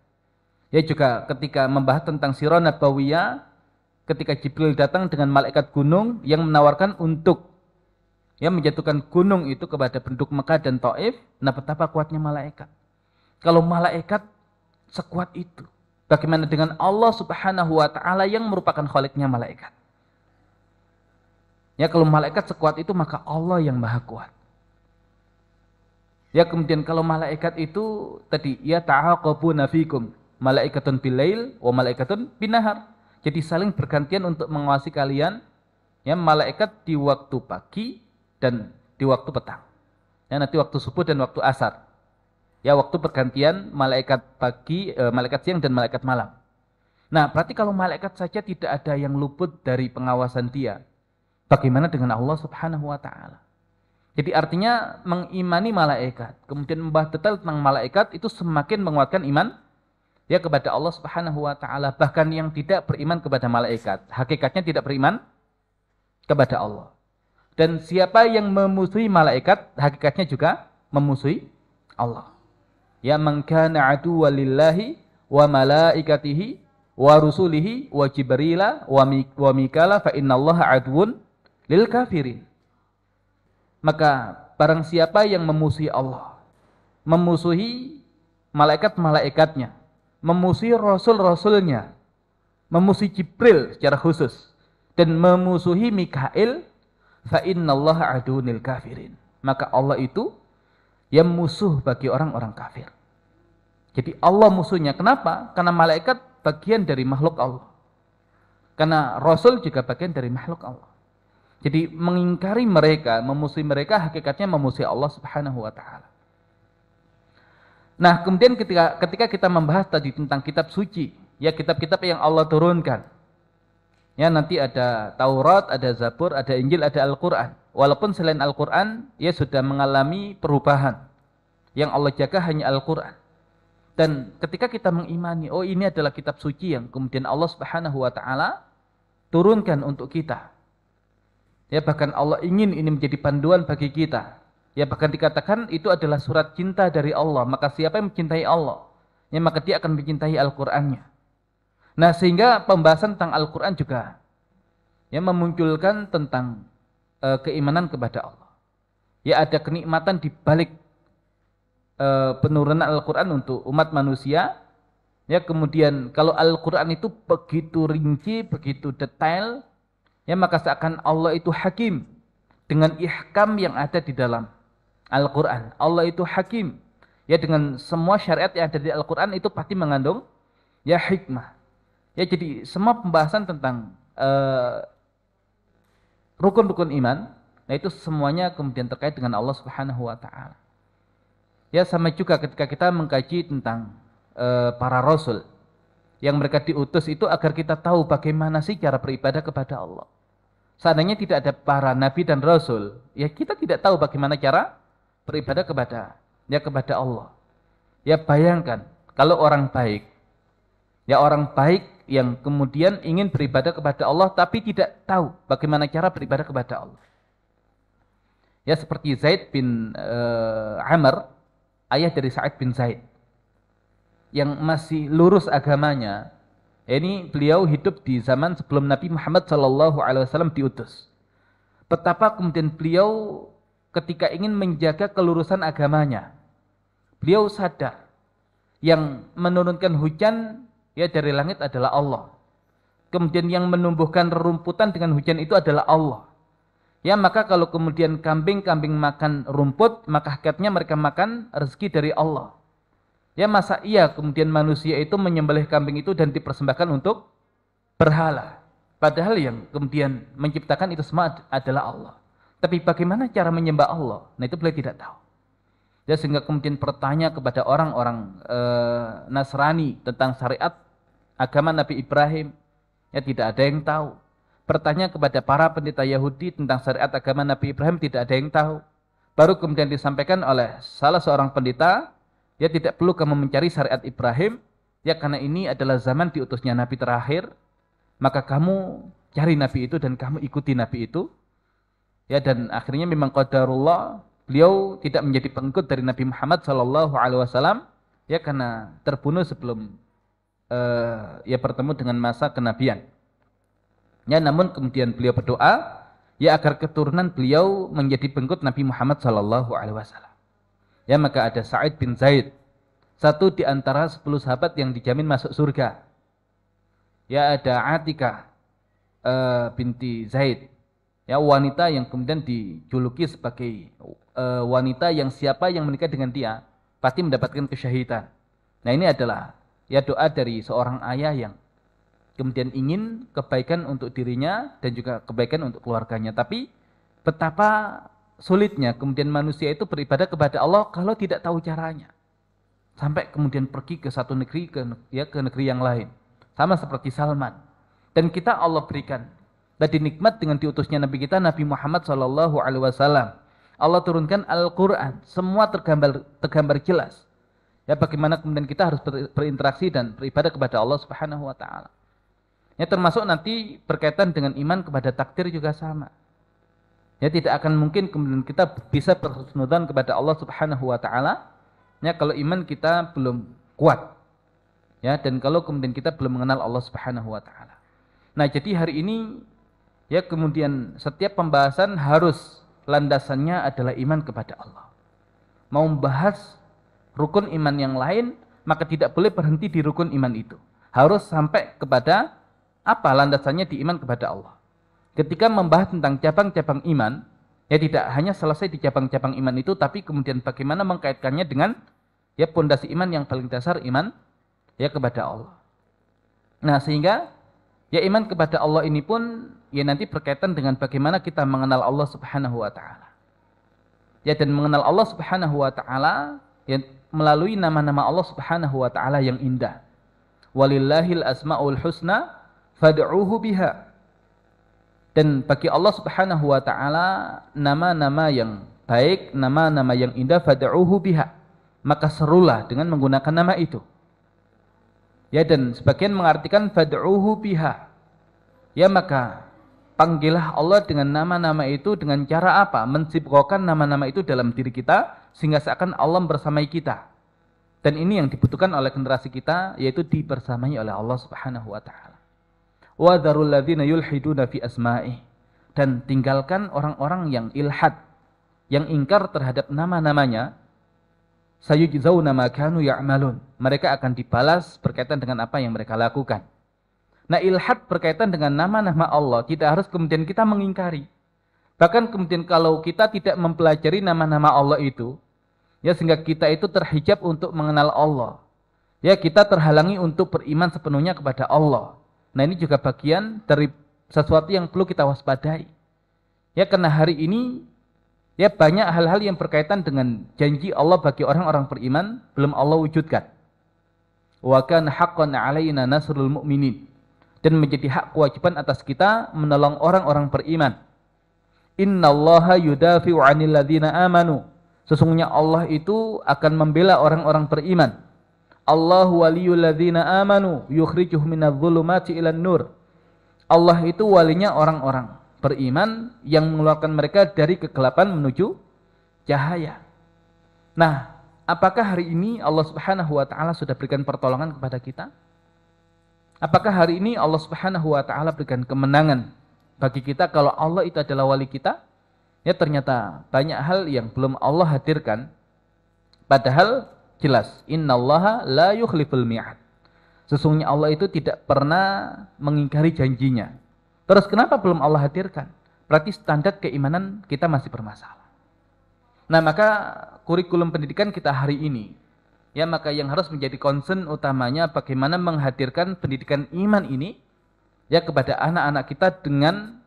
Ya juga ketika membahas tentang sirah nabawiyah, ketika Jibril datang dengan malaikat gunung yang menawarkan untuk ya menjatuhkan gunung itu kepada penduduk Mekah dan Taif, nah betapa kuatnya malaikat. Kalau malaikat sekuat itu, bagaimana dengan Allah Subhanahu wa taala yang merupakan khaliknya malaikat? Ya kalau malaikat sekuat itu maka Allah yang maha kuat. Ya kemudian kalau malaikat itu tadi ya ta'aqabuna fikum malaikatun bilail wa malaikatun binahar. Jadi saling bergantian untuk mengawasi kalian, ya malaikat di waktu pagi dan di waktu petang. Ya nanti waktu subuh dan waktu asar. Ya waktu pergantian malaikat pagi, malaikat siang dan malaikat malam. Nah berarti kalau malaikat saja tidak ada yang luput dari pengawasan dia, bagaimana dengan Allah Subhanahu wa taala? Jadi artinya mengimani malaikat, kemudian membahas detail tentang malaikat itu semakin menguatkan iman ya kepada Allah Subhanahu wa taala. Bahkan yang tidak beriman kepada malaikat, hakikatnya tidak beriman kepada Allah. Dan siapa yang memusuhi malaikat, hakikatnya juga memusuhi Allah. Ya man kana aduwwan lillahi wa malaikatihi wa rusulihi wa jibrila wa mikala fa innallaha aduwwun lil kafirin. Maka barang siapa yang memusuhi Allah, memusuhi malaikat-malaikatnya, memusuhi rasul-rasulnya, memusuhi Jibril secara khusus, dan memusuhi Mikail, fa innallaha aduwwunil kafirin. Maka Allah itu yang musuh bagi orang-orang kafir. Jadi Allah musuhnya. Kenapa? Karena malaikat bagian dari makhluk Allah. Karena rasul juga bagian dari makhluk Allah. Jadi mengingkari mereka, memusuhi mereka, hakikatnya memusuhi Allah Subhanahu wa taala. Nah, kemudian ketika kita membahas tadi tentang kitab suci, ya kitab-kitab yang Allah turunkan. Ya nanti ada Taurat, ada Zabur, ada Injil, ada Al-Qur'an. Walaupun selain Al-Qur'an, ya sudah mengalami perubahan. Yang Allah jaga hanya Al-Qur'an. Dan ketika kita mengimani, oh ini adalah kitab suci yang kemudian Allah Subhanahu wa taala turunkan untuk kita. Ya bahkan Allah ingin ini menjadi panduan bagi kita. Ya bahkan dikatakan itu adalah surat cinta dari Allah. Maka siapa yang mencintai Allah, ya maka dia akan mencintai Al-Qur'annya. Nah sehingga pembahasan tentang Al-Qur'an juga ya memunculkan tentang keimanan kepada Allah. Ya ada kenikmatan di balik penurunan Al-Qur'an untuk umat manusia. Ya kemudian kalau Al-Qur'an itu begitu rinci, begitu detail, ya maka seakan Allah itu hakim dengan ihkam yang ada di dalam Al-Qur'an. Allah itu hakim. Ya dengan semua syariat yang ada di Al-Qur'an itu pasti mengandung ya hikmah. Ya jadi semua pembahasan tentang rukun-rukun iman, nah itu semuanya kemudian terkait dengan Allah Subhanahu wa taala. Ya sama juga ketika kita mengkaji tentang para rasul. yang mereka diutus itu agar kita tahu bagaimana sih cara beribadah kepada Allah. Seandainya tidak ada para nabi dan rasul, ya kita tidak tahu bagaimana cara beribadah kepada Allah. Ya bayangkan kalau orang baik, ya orang baik yang kemudian ingin beribadah kepada Allah tapi tidak tahu bagaimana cara beribadah kepada Allah. Ya seperti Zaid bin Amr, ayah dari Sa'id bin Zaid, yang masih lurus agamanya. Ini beliau hidup di zaman sebelum Nabi Muhammad SAW diutus. Betapa kemudian beliau ketika ingin menjaga kelurusan agamanya, beliau sadar yang menurunkan hujan ya dari langit adalah Allah. Kemudian yang menumbuhkan rerumputan dengan hujan itu adalah Allah. Ya maka kalau kemudian kambing-kambing makan rumput, maka hakikatnya mereka makan rezeki dari Allah. Ya masa iya kemudian manusia itu menyembelih kambing itu dan dipersembahkan untuk berhala. Padahal yang kemudian menciptakan itu semua adalah Allah. Tapi bagaimana cara menyembah Allah? Nah itu beliau tidak tahu. Ya sehingga kemudian bertanya kepada orang-orang Nasrani tentang syariat agama Nabi Ibrahim. Ya tidak ada yang tahu. Bertanya kepada para pendeta Yahudi tentang syariat agama Nabi Ibrahim, tidak ada yang tahu. Baru kemudian disampaikan oleh salah seorang pendeta, ya tidak perlu kamu mencari syariat Ibrahim, ya karena ini adalah zaman diutusnya Nabi terakhir, maka kamu cari Nabi itu dan kamu ikuti Nabi itu. Ya dan akhirnya memang qadarullah, beliau tidak menjadi pengikut dari Nabi Muhammad SAW, ya karena terbunuh sebelum ya bertemu dengan masa kenabian. Ya namun kemudian beliau berdoa, ya agar keturunan beliau menjadi pengikut Nabi Muhammad SAW. Ya maka ada Sa'id bin Zaid, satu di antara 10 sahabat yang dijamin masuk surga. Ya ada Atikah binti Zaid, ya wanita yang kemudian dijuluki sebagai wanita yang siapa yang menikah dengan dia pasti mendapatkan kesyahidan. Nah ini adalah ya doa dari seorang ayah yang kemudian ingin kebaikan untuk dirinya dan juga kebaikan untuk keluarganya. Tapi betapa sulitnya kemudian manusia itu beribadah kepada Allah kalau tidak tahu caranya. Sampai kemudian pergi ke satu negeri ke negeri yang lain. Sama seperti Salman. Dan kita Allah berikan tadi nikmat dengan diutusnya Nabi kita Nabi Muhammad SAW. Allah turunkan Al-Quran, semua tergambar jelas. Ya bagaimana kemudian kita harus berinteraksi dan beribadah kepada Allah Subhanahu wa taala. Ya termasuk nanti berkaitan dengan iman kepada takdir juga sama. Ya tidak akan mungkin kemudian kita bisa berhusnudzon kepada Allah Subhanahu wa taala ya kalau iman kita belum kuat. Ya dan kalau kemudian kita belum mengenal Allah Subhanahu wa taala. Nah, jadi hari ini ya kemudian setiap pembahasan harus landasannya adalah iman kepada Allah. Mau membahas rukun iman yang lain, maka tidak boleh berhenti di rukun iman itu. Harus sampai kepada apa landasannya di iman kepada Allah. Ketika membahas tentang cabang-cabang iman, ya tidak hanya selesai di cabang-cabang iman itu, tapi kemudian bagaimana mengkaitkannya dengan ya pondasi iman yang paling dasar, iman ya kepada Allah. Nah sehingga ya iman kepada Allah ini pun ya nanti berkaitan dengan bagaimana kita mengenal Allah Subhanahu wa taala. Ya dan mengenal Allah Subhanahu wa taala ya melalui nama-nama Allah Subhanahu wa taala yang indah. Walillahil asmaul husna fad'uhu biha. Dan bagi Allah Subhanahu wa taala nama-nama yang baik, nama-nama yang indah, fad'uhu biha. Maka serulah dengan menggunakan nama itu. Ya dan sebagian mengartikan fad'uhu biha. Ya maka panggillah Allah dengan nama-nama itu dengan cara apa? Mensibghakan nama-nama itu dalam diri kita sehingga seakan Allah bersamai kita. Dan ini yang dibutuhkan oleh generasi kita, yaitu dibersamai oleh Allah Subhanahu wa taala. Wa dzarul ladzina yulhiduna fi asma'i. Dan tinggalkan orang-orang yang ilhad, yang ingkar terhadap nama-namanya. Sayujzauna ma kanu ya'malun. Mereka akan dibalas berkaitan dengan apa yang mereka lakukan. Nah, ilhad berkaitan dengan nama-nama Allah tidak harus kemudian kita mengingkari. Bahkan kemudian kalau kita tidak mempelajari nama-nama Allah itu, ya sehingga kita itu terhijab untuk mengenal Allah. Ya kita terhalangi untuk beriman sepenuhnya kepada Allah. Nah ini juga bagian dari sesuatu yang perlu kita waspadai. Ya karena hari ini ya banyak hal-hal yang berkaitan dengan janji Allah bagi orang-orang beriman belum Allah wujudkan. wa kana haqqan 'alaina nasrul mu'minin. Dan menjadi hak kewajiban atas kita menolong orang-orang beriman. Innallaha yudafi'u 'anil ladzina amanu. Sesungguhnya Allah itu akan membela orang-orang beriman. Allahu waliyul ladzina amanu yukhrijuhum minadh dhulumati ilan nur. Allah itu walinya orang-orang beriman yang mengeluarkan mereka dari kegelapan menuju cahaya. Nah, apakah hari ini Allah Subhanahu wa taala sudah berikan pertolongan kepada kita? Apakah hari ini Allah Subhanahu wa taala berikan kemenangan bagi kita kalau Allah itu adalah wali kita? Ya, ternyata banyak hal yang belum Allah hadirkan. Padahal jelas, innallaha la yukhliful mi'ad. Sesungguhnya Allah itu tidak pernah mengingkari janjinya. Terus kenapa belum Allah hadirkan? Berarti standar keimanan kita masih bermasalah. Nah, maka kurikulum pendidikan kita hari ini, ya, maka yang harus menjadi concern utamanya bagaimana menghadirkan pendidikan iman ini ya kepada anak-anak kita dengan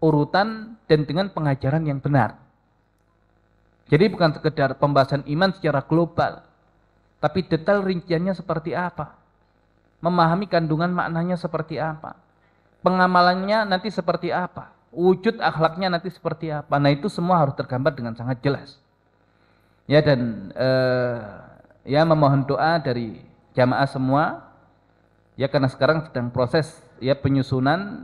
urutan dan dengan pengajaran yang benar. Jadi bukan sekedar pembahasan iman secara global, tapi detail rinciannya seperti apa, memahami kandungan maknanya seperti apa, pengamalannya nanti seperti apa, wujud akhlaknya nanti seperti apa. Nah, itu semua harus tergambar dengan sangat jelas. Ya, dan ya memohon doa dari jamaah semua, ya, karena sekarang sedang proses ya penyusunan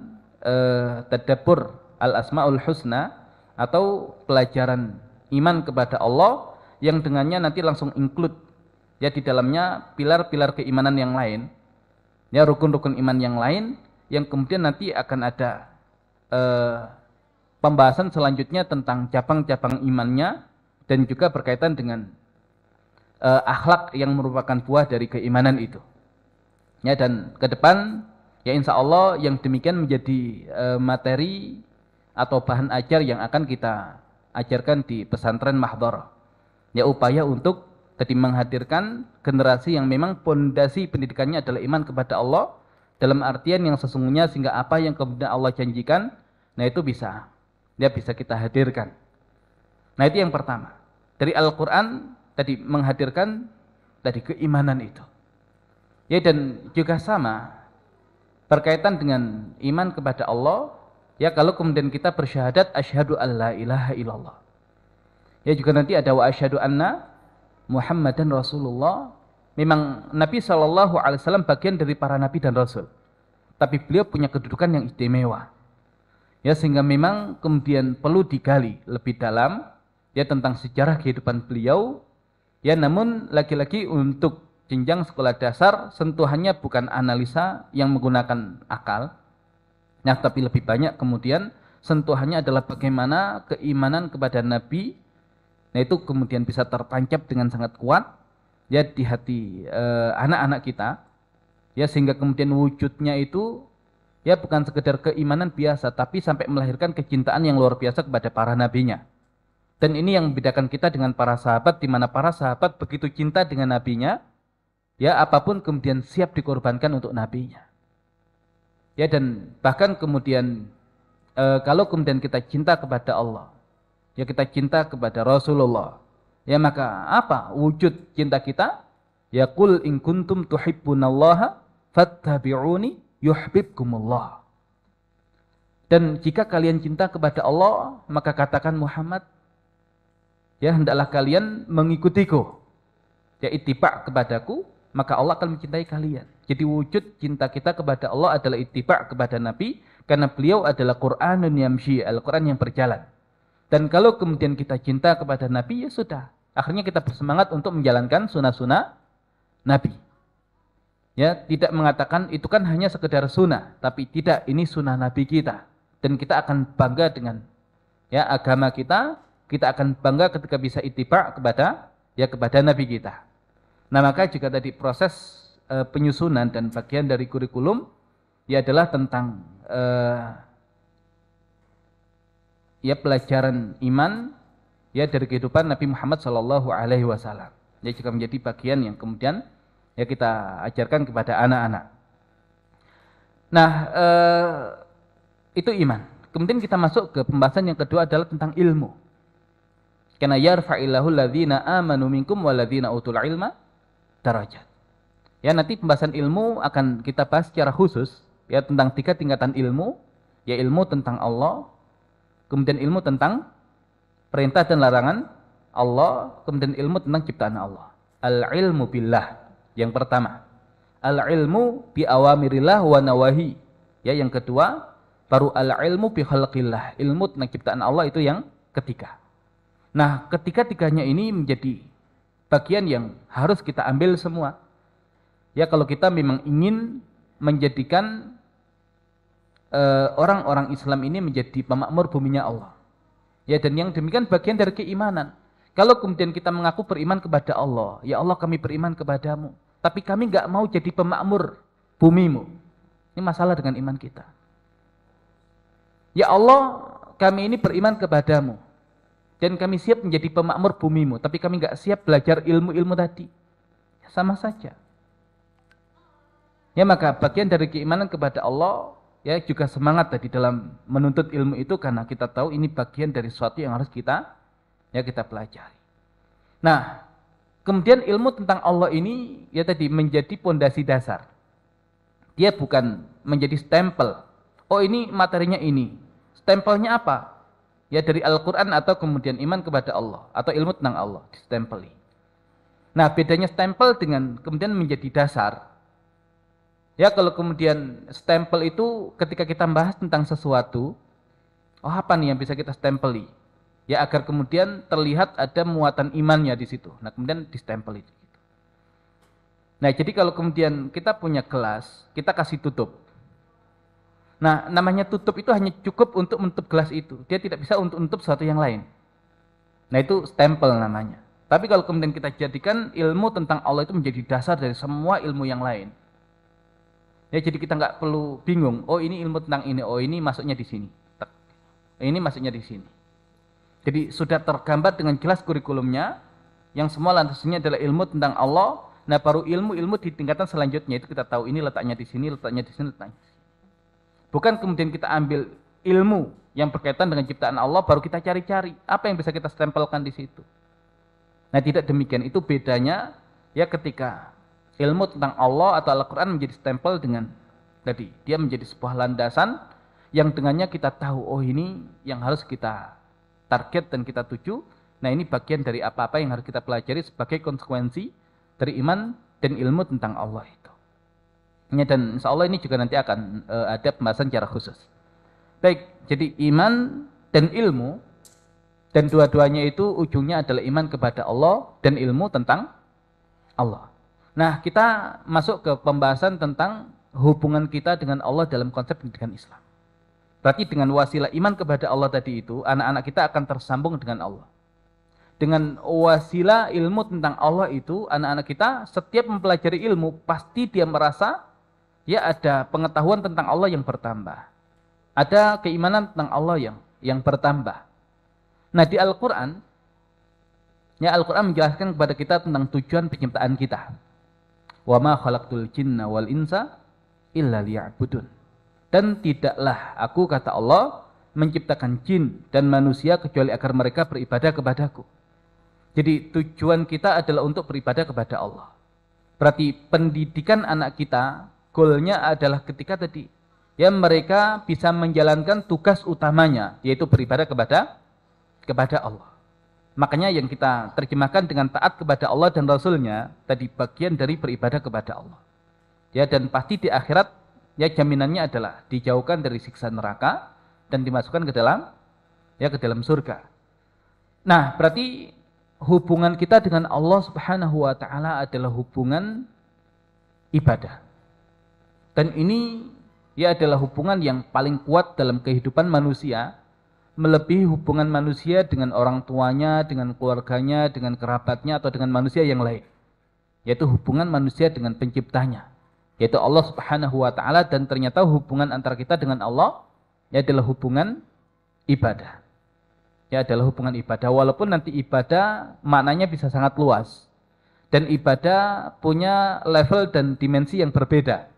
tadabbur al-asmaul husna atau pelajaran iman kepada Allah yang dengannya nanti langsung include ya di dalamnya pilar-pilar keimanan yang lain, ya, rukun-rukun iman yang lain, yang kemudian nanti akan ada pembahasan selanjutnya tentang cabang-cabang imannya dan juga berkaitan dengan akhlak yang merupakan buah dari keimanan itu. Ya, dan ke depan ya insya Allah yang demikian menjadi materi atau bahan ajar yang akan kita ajarkan di pesantren Mahdharah. Ya, upaya untuk tadi menghadirkan generasi yang memang pondasi pendidikannya adalah iman kepada Allah dalam artian yang sesungguhnya, sehingga apa yang kemudian Allah janjikan, nah itu bisa kita hadirkan. Nah, itu yang pertama. Dari Al-Qur'an tadi menghadirkan tadi keimanan itu. Ya, dan juga sama berkaitan dengan iman kepada Allah. Ya, kalau kemudian kita bersyahadat asyhadu alla ilaha illallah. Ya, juga nanti ada wa asyhadu anna Muhammadan Rasulullah. Memang Nabi SAW bagian dari para nabi dan rasul. Tapi beliau punya kedudukan yang istimewa. Ya, sehingga memang kemudian perlu digali lebih dalam ya tentang sejarah kehidupan beliau. Ya, namun lagi-lagi untuk jenjang sekolah dasar sentuhannya bukan analisa yang menggunakan akal. Nah, tapi lebih banyak kemudian sentuhannya adalah bagaimana keimanan kepada Nabi, nah itu kemudian bisa tertancap dengan sangat kuat ya di hati anak-anak kita, ya, sehingga kemudian wujudnya itu ya bukan sekedar keimanan biasa, tapi sampai melahirkan kecintaan yang luar biasa kepada para nabinya. Dan ini yang membedakan kita dengan para sahabat, di mana para sahabat begitu cinta dengan nabinya, ya apapun kemudian siap dikorbankan untuk nabinya. Ya, dan bahkan kemudian kalau kemudian kita cinta kepada Allah, ya kita cinta kepada Rasulullah, ya maka apa wujud cinta kita? Ya, qul in kuntum tuhibbunallaha fattabi'uni yuhibbukumullah. Dan jika kalian cinta kepada Allah, maka katakan Muhammad, ya hendaklah kalian mengikutiku, ya ittiba' kepadaku, maka Allah akan mencintai kalian. Jadi wujud cinta kita kepada Allah adalah ittiba' kepada Nabi, karena beliau adalah Qur'anun yamshi, Al-Quran yang berjalan. Dan kalau kemudian kita cinta kepada Nabi, ya sudah, akhirnya kita bersemangat untuk menjalankan sunnah-sunnah Nabi. Ya, tidak mengatakan itu kan hanya sekedar sunnah, tapi tidak, ini sunnah Nabi kita. Dan kita akan bangga dengan ya agama kita akan bangga ketika bisa ittiba' kepada Nabi kita. Nah, maka juga tadi proses penyusunan dan bagian dari kurikulum ya adalah tentang ya pelajaran iman ya dari kehidupan Nabi Muhammad SAW. Ya, juga menjadi bagian yang kemudian ya kita ajarkan kepada anak-anak. Nah, itu iman. Kemudian kita masuk ke pembahasan yang kedua adalah tentang ilmu. Karena yarfa'illahu alladhina amanu minkum walladhina utul ilma darajat. Ya, nanti pembahasan ilmu akan kita bahas secara khusus ya tentang 3 tingkatan ilmu, ya ilmu tentang Allah, kemudian ilmu tentang perintah dan larangan Allah, kemudian ilmu tentang ciptaan Allah. Al-ilmu billah yang pertama. Al-ilmu bi awamirillah wa nawahi. Ya, yang kedua, baru al-ilmu bi khalqillah. Ilmu tentang ciptaan Allah itu yang ketiga. Nah, ketiga-tiganya ini menjadi bagian yang harus kita ambil semua. Ya, kalau kita memang ingin menjadikan orang-orang Islam ini menjadi pemakmur buminya Allah. Ya, dan yang demikian bagian dari keimanan. Kalau kemudian kita mengaku beriman kepada Allah, ya Allah kami beriman kepadamu, tapi kami nggak mau jadi pemakmur bumimu. Ini masalah dengan iman kita. Ya Allah, kami ini beriman kepadamu, dan kami siap menjadi pemakmur bumimu, tapi kami nggak siap belajar ilmu-ilmu tadi. Ya, sama saja. Ya, maka bagian dari keimanan kepada Allah ya juga semangat tadi dalam menuntut ilmu itu, karena kita tahu ini bagian dari sesuatu yang harus kita pelajari. Nah, kemudian ilmu tentang Allah ini ya tadi menjadi pondasi dasar. Dia bukan menjadi stempel. Oh, ini materinya ini. Stempelnya apa? Ya dari Al-Qur'an atau kemudian iman kepada Allah atau ilmu tentang Allah distempeli. Nah, bedanya stempel dengan kemudian menjadi dasar. Ya, kalau kemudian stempel itu ketika kita bahas tentang sesuatu, oh apa nih yang bisa kita stempeli? Ya, agar kemudian terlihat ada muatan imannya di situ. Nah, kemudian distempeli. Nah, jadi kalau kemudian kita punya gelas, kita kasih tutup. Nah, namanya tutup itu hanya cukup untuk menutup gelas itu. Dia tidak bisa untuk menutup sesuatu yang lain. Nah, itu stempel namanya. Tapi kalau kemudian kita jadikan ilmu tentang Allah itu menjadi dasar dari semua ilmu yang lain. Ya, jadi kita nggak perlu bingung. Oh, ini ilmu tentang ini. Oh, ini masuknya di sini. Ini masuknya di sini. Jadi sudah tergambar dengan jelas kurikulumnya. Yang semua lantasnya adalah ilmu tentang Allah. Nah, baru ilmu-ilmu di tingkatan selanjutnya itu kita tahu ini letaknya di sini, letaknya di sini, letaknya di sini. Bukan kemudian kita ambil ilmu yang berkaitan dengan ciptaan Allah, baru kita cari-cari apa yang bisa kita stempelkan di situ. Nah, tidak demikian. Itu bedanya ya ketika ilmu tentang Allah atau Al-Quran menjadi stempel dengan tadi. Dia menjadi sebuah landasan yang dengannya kita tahu, oh ini yang harus kita target dan kita tuju. Nah, ini bagian dari apa-apa yang harus kita pelajari sebagai konsekuensi dari iman dan ilmu tentang Allah itu. Ya, dan insya Allah ini juga nanti akan ada pembahasan secara khusus. Baik, jadi iman dan ilmu, dan dua-duanya itu ujungnya adalah iman kepada Allah dan ilmu tentang Allah. Nah, kita masuk ke pembahasan tentang hubungan kita dengan Allah dalam konsep pendidikan Islam. Berarti dengan wasilah iman kepada Allah tadi itu, anak-anak kita akan tersambung dengan Allah. Dengan wasilah ilmu tentang Allah itu, anak-anak kita setiap mempelajari ilmu, pasti dia merasa ya ada pengetahuan tentang Allah yang bertambah. Ada keimanan tentang Allah yang bertambah. Nah, di Al-Quran, ya Al-Quran menjelaskan kepada kita tentang tujuan penciptaan kita. Wa ma khalaqtul jinna wal insa illa liya'budun. Dan tidaklah aku, kata Allah, menciptakan jin dan manusia kecuali agar mereka beribadah kepadaku. Jadi tujuan kita adalah untuk beribadah kepada Allah. Berarti pendidikan anak kita, goalnya adalah ketika tadi ya mereka bisa menjalankan tugas utamanya, yaitu beribadah kepada Allah. Makanya yang kita terjemahkan dengan taat kepada Allah dan Rasulnya tadi bagian dari beribadah kepada Allah. Ya, dan pasti di akhirat ya jaminannya adalah dijauhkan dari siksa neraka dan dimasukkan ke dalam surga. Nah, berarti hubungan kita dengan Allah Subhanahu wa taala adalah hubungan ibadah. Dan ini ya adalah hubungan yang paling kuat dalam kehidupan manusia. Melebihi hubungan manusia dengan orang tuanya, dengan keluarganya, dengan kerabatnya, atau dengan manusia yang lain. Yaitu hubungan manusia dengan penciptanya, yaitu Allah Subhanahu wa ta'ala. Dan ternyata hubungan antara kita dengan Allah ya adalah hubungan ibadah. Ya adalah hubungan ibadah, walaupun nanti ibadah maknanya bisa sangat luas. Dan ibadah punya level dan dimensi yang berbeda.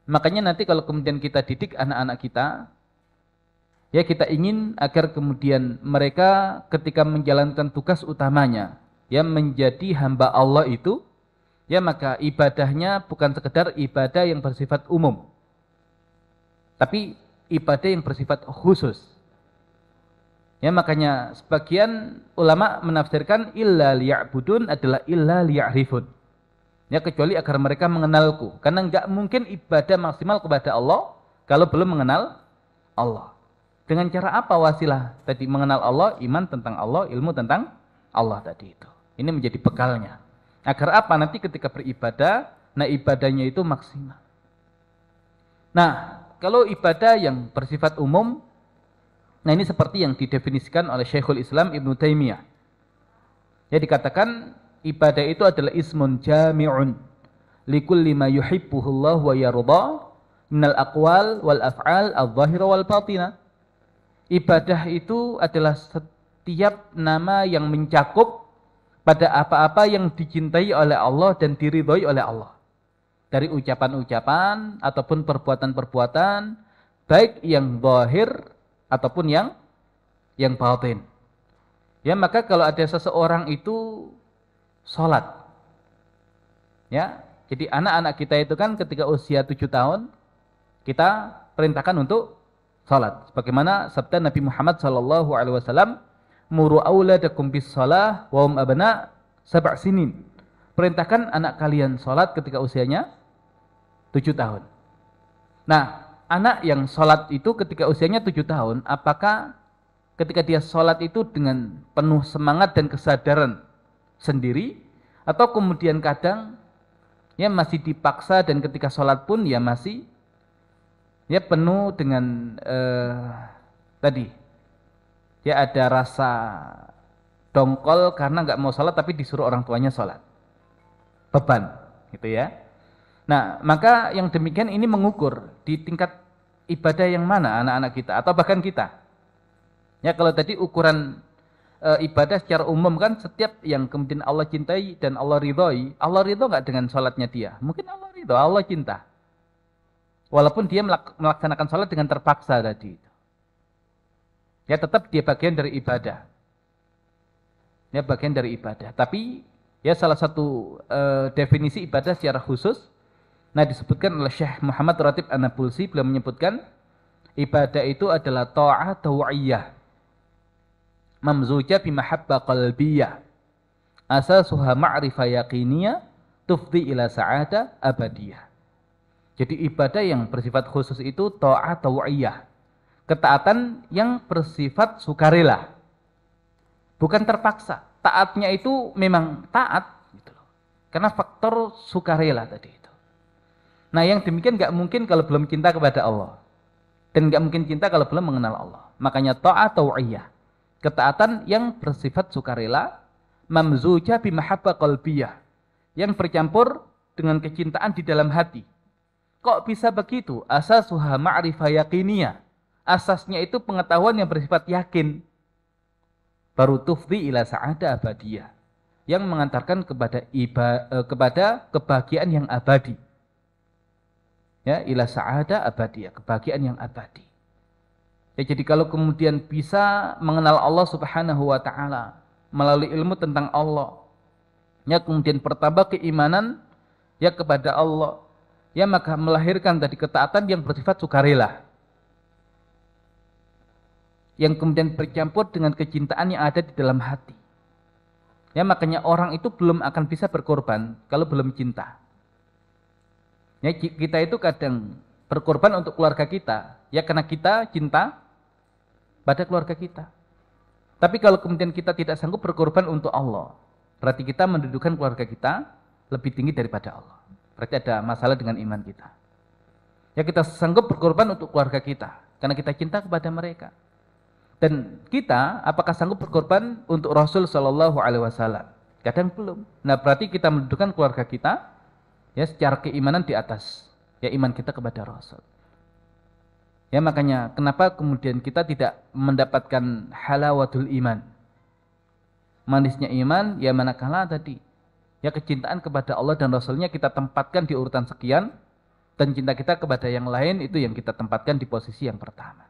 Makanya nanti kalau kemudian kita didik anak-anak kita, ya kita ingin agar kemudian mereka ketika menjalankan tugas utamanya, ya menjadi hamba Allah itu, ya maka ibadahnya bukan sekedar ibadah yang bersifat umum, tapi ibadah yang bersifat khusus. Ya makanya sebagian ulama menafsirkan illa liya'budun adalah illa liya'rifun. Ya kecuali agar mereka mengenalku. Karena enggak mungkin ibadah maksimal kepada Allah kalau belum mengenal Allah. Dengan cara apa wasilah tadi mengenal Allah, iman tentang Allah, ilmu tentang Allah tadi itu. Ini menjadi bekalnya. Agar apa? Nanti ketika beribadah, nah ibadahnya itu maksimal. Nah, kalau ibadah yang bersifat umum, nah ini seperti yang didefinisikan oleh Syekhul Islam Ibnu Taimiyah. Ya dikatakan ibadah itu adalah ismun jami'un likulli ma yuhibbuhullah wa yarda minal aqwal wal af'al adh-dhahira wal batina. Ibadah itu adalah setiap nama yang mencakup pada apa-apa yang dicintai oleh Allah dan diridhoi oleh Allah. Dari ucapan-ucapan ataupun perbuatan-perbuatan, baik yang zahir ataupun yang batin. Ya, maka kalau ada seseorang itu sholat. Ya, jadi anak-anak kita itu kan ketika usia 7 tahun, kita perintahkan untuk salat. Sebagaimana sabda Nabi Muhammad SAW, "Muru auladakum bis shalah wa hum abna 7 sinin." Perintahkan anak kalian salat ketika usianya 7 tahun. Nah, anak yang salat itu ketika usianya 7 tahun, apakah ketika dia salat itu dengan penuh semangat dan kesadaran sendiri, atau kemudian kadang ya masih dipaksa dan ketika salat pun ya masih ya penuh dengan tadi ya ada rasa dongkol karena nggak mau sholat tapi disuruh orang tuanya sholat, beban gitu ya. Nah maka yang demikian ini mengukur di tingkat ibadah yang mana anak-anak kita atau bahkan kita. Ya kalau tadi ukuran ibadah secara umum kan setiap yang kemudian Allah cintai dan Allah ridhoi, Allah ridho nggak dengan sholatnya dia? Mungkin Allah ridho, Allah cinta. Walaupun dia melaksanakan sholat dengan terpaksa tadi. Ya tetap dia bagian dari ibadah. Ya bagian dari ibadah. Tapi ya salah satu definisi ibadah secara khusus, nah disebutkan oleh Syekh Muhammad Ratib An-Nabulsi, beliau menyebutkan ibadah itu adalah ta'ah taw'iyah mamzujah bimahabba qalbiyah asasuha ma'rifah yaqiniyah tufdi ila sa'adah abadiyah. Jadi ibadah yang bersifat khusus itu ta'ah taw'iyah, ketaatan yang bersifat sukarela, bukan terpaksa. Taatnya itu memang taat gitu loh, karena faktor sukarela tadi itu. Nah yang demikian nggak mungkin kalau belum cinta kepada Allah, dan nggak mungkin cinta kalau belum mengenal Allah. Makanya ta'ah taw'iyah, ketaatan yang bersifat sukarela, mamzujah bimahabbah qalbiyah, yang bercampur dengan kecintaan di dalam hati. Kok bisa begitu? Asasuha ma'rifah yaqiniyah. Asasnya itu pengetahuan yang bersifat yakin. Baru tufdi ila sa'adah abadiyah, yang mengantarkan kepada kebahagiaan yang abadi. Ya, ila sa'adah abadiyah, kebahagiaan yang abadi. Ya, jadi kalau kemudian bisa mengenal Allah Subhanahu wa taala melalui ilmu tentang Allah, ya kemudian bertambah keimanan ya kepada Allah, ya maka melahirkan tadi ketaatan yang bersifat sukarela, yang kemudian bercampur dengan kecintaan yang ada di dalam hati. Ya makanya orang itu belum akan bisa berkorban kalau belum cinta. Ya kita itu kadang berkorban untuk keluarga kita, ya karena kita cinta pada keluarga kita. Tapi kalau kemudian kita tidak sanggup berkorban untuk Allah, berarti kita mendudukan keluarga kita lebih tinggi daripada Allah. Berarti ada masalah dengan iman kita. Ya kita sanggup berkorban untuk keluarga kita karena kita cinta kepada mereka. Dan kita apakah sanggup berkorban untuk Rasul Shallallahu Alaihi Wasallam? Kadang belum. Nah berarti kita mendudukan keluarga kita ya secara keimanan di atas ya iman kita kepada Rasul. Ya makanya kenapa kemudian kita tidak mendapatkan halawatul iman, manisnya iman, ya manakala tadi ya kecintaan kepada Allah dan Rasulnya kita tempatkan di urutan sekian, dan cinta kita kepada yang lain itu yang kita tempatkan di posisi yang pertama.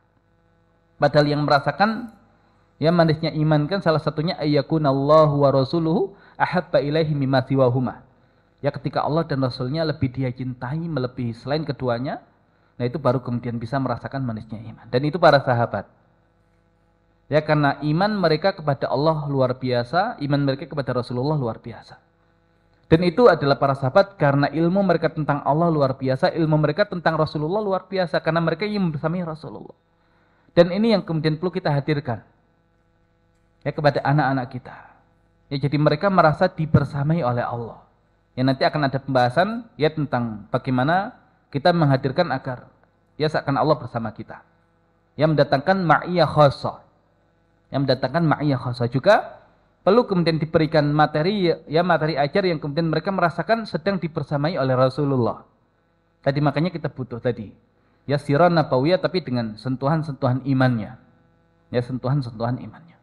Padahal yang merasakan ya manisnya iman kan salah satunya ayyakunallahu wa rasuluhu ahabba ilaihi mimma siwahuma. Ya ketika Allah dan Rasulnya lebih dia cintai melebihi selain keduanya, nah itu baru kemudian bisa merasakan manisnya iman. Dan itu para sahabat. Ya karena iman mereka kepada Allah luar biasa, iman mereka kepada Rasulullah luar biasa. Dan itu adalah para sahabat karena ilmu mereka tentang Allah luar biasa, ilmu mereka tentang Rasulullah luar biasa karena mereka ingin bersamai Rasulullah. Dan ini yang kemudian perlu kita hadirkan ya kepada anak-anak kita. Ya jadi mereka merasa dibersamai oleh Allah. Ya nanti akan ada pembahasan ya tentang bagaimana kita menghadirkan agar ya seakan Allah bersama kita. Yang mendatangkan ma'iyah khassa. Yang mendatangkan ma'iyah khassa juga perlu kemudian diberikan materi ya materi ajar yang kemudian mereka merasakan sedang dibersamai oleh Rasulullah. Tadi makanya kita butuh tadi ya sirah nabawiyah tapi dengan sentuhan-sentuhan imannya. Ya sentuhan-sentuhan imannya.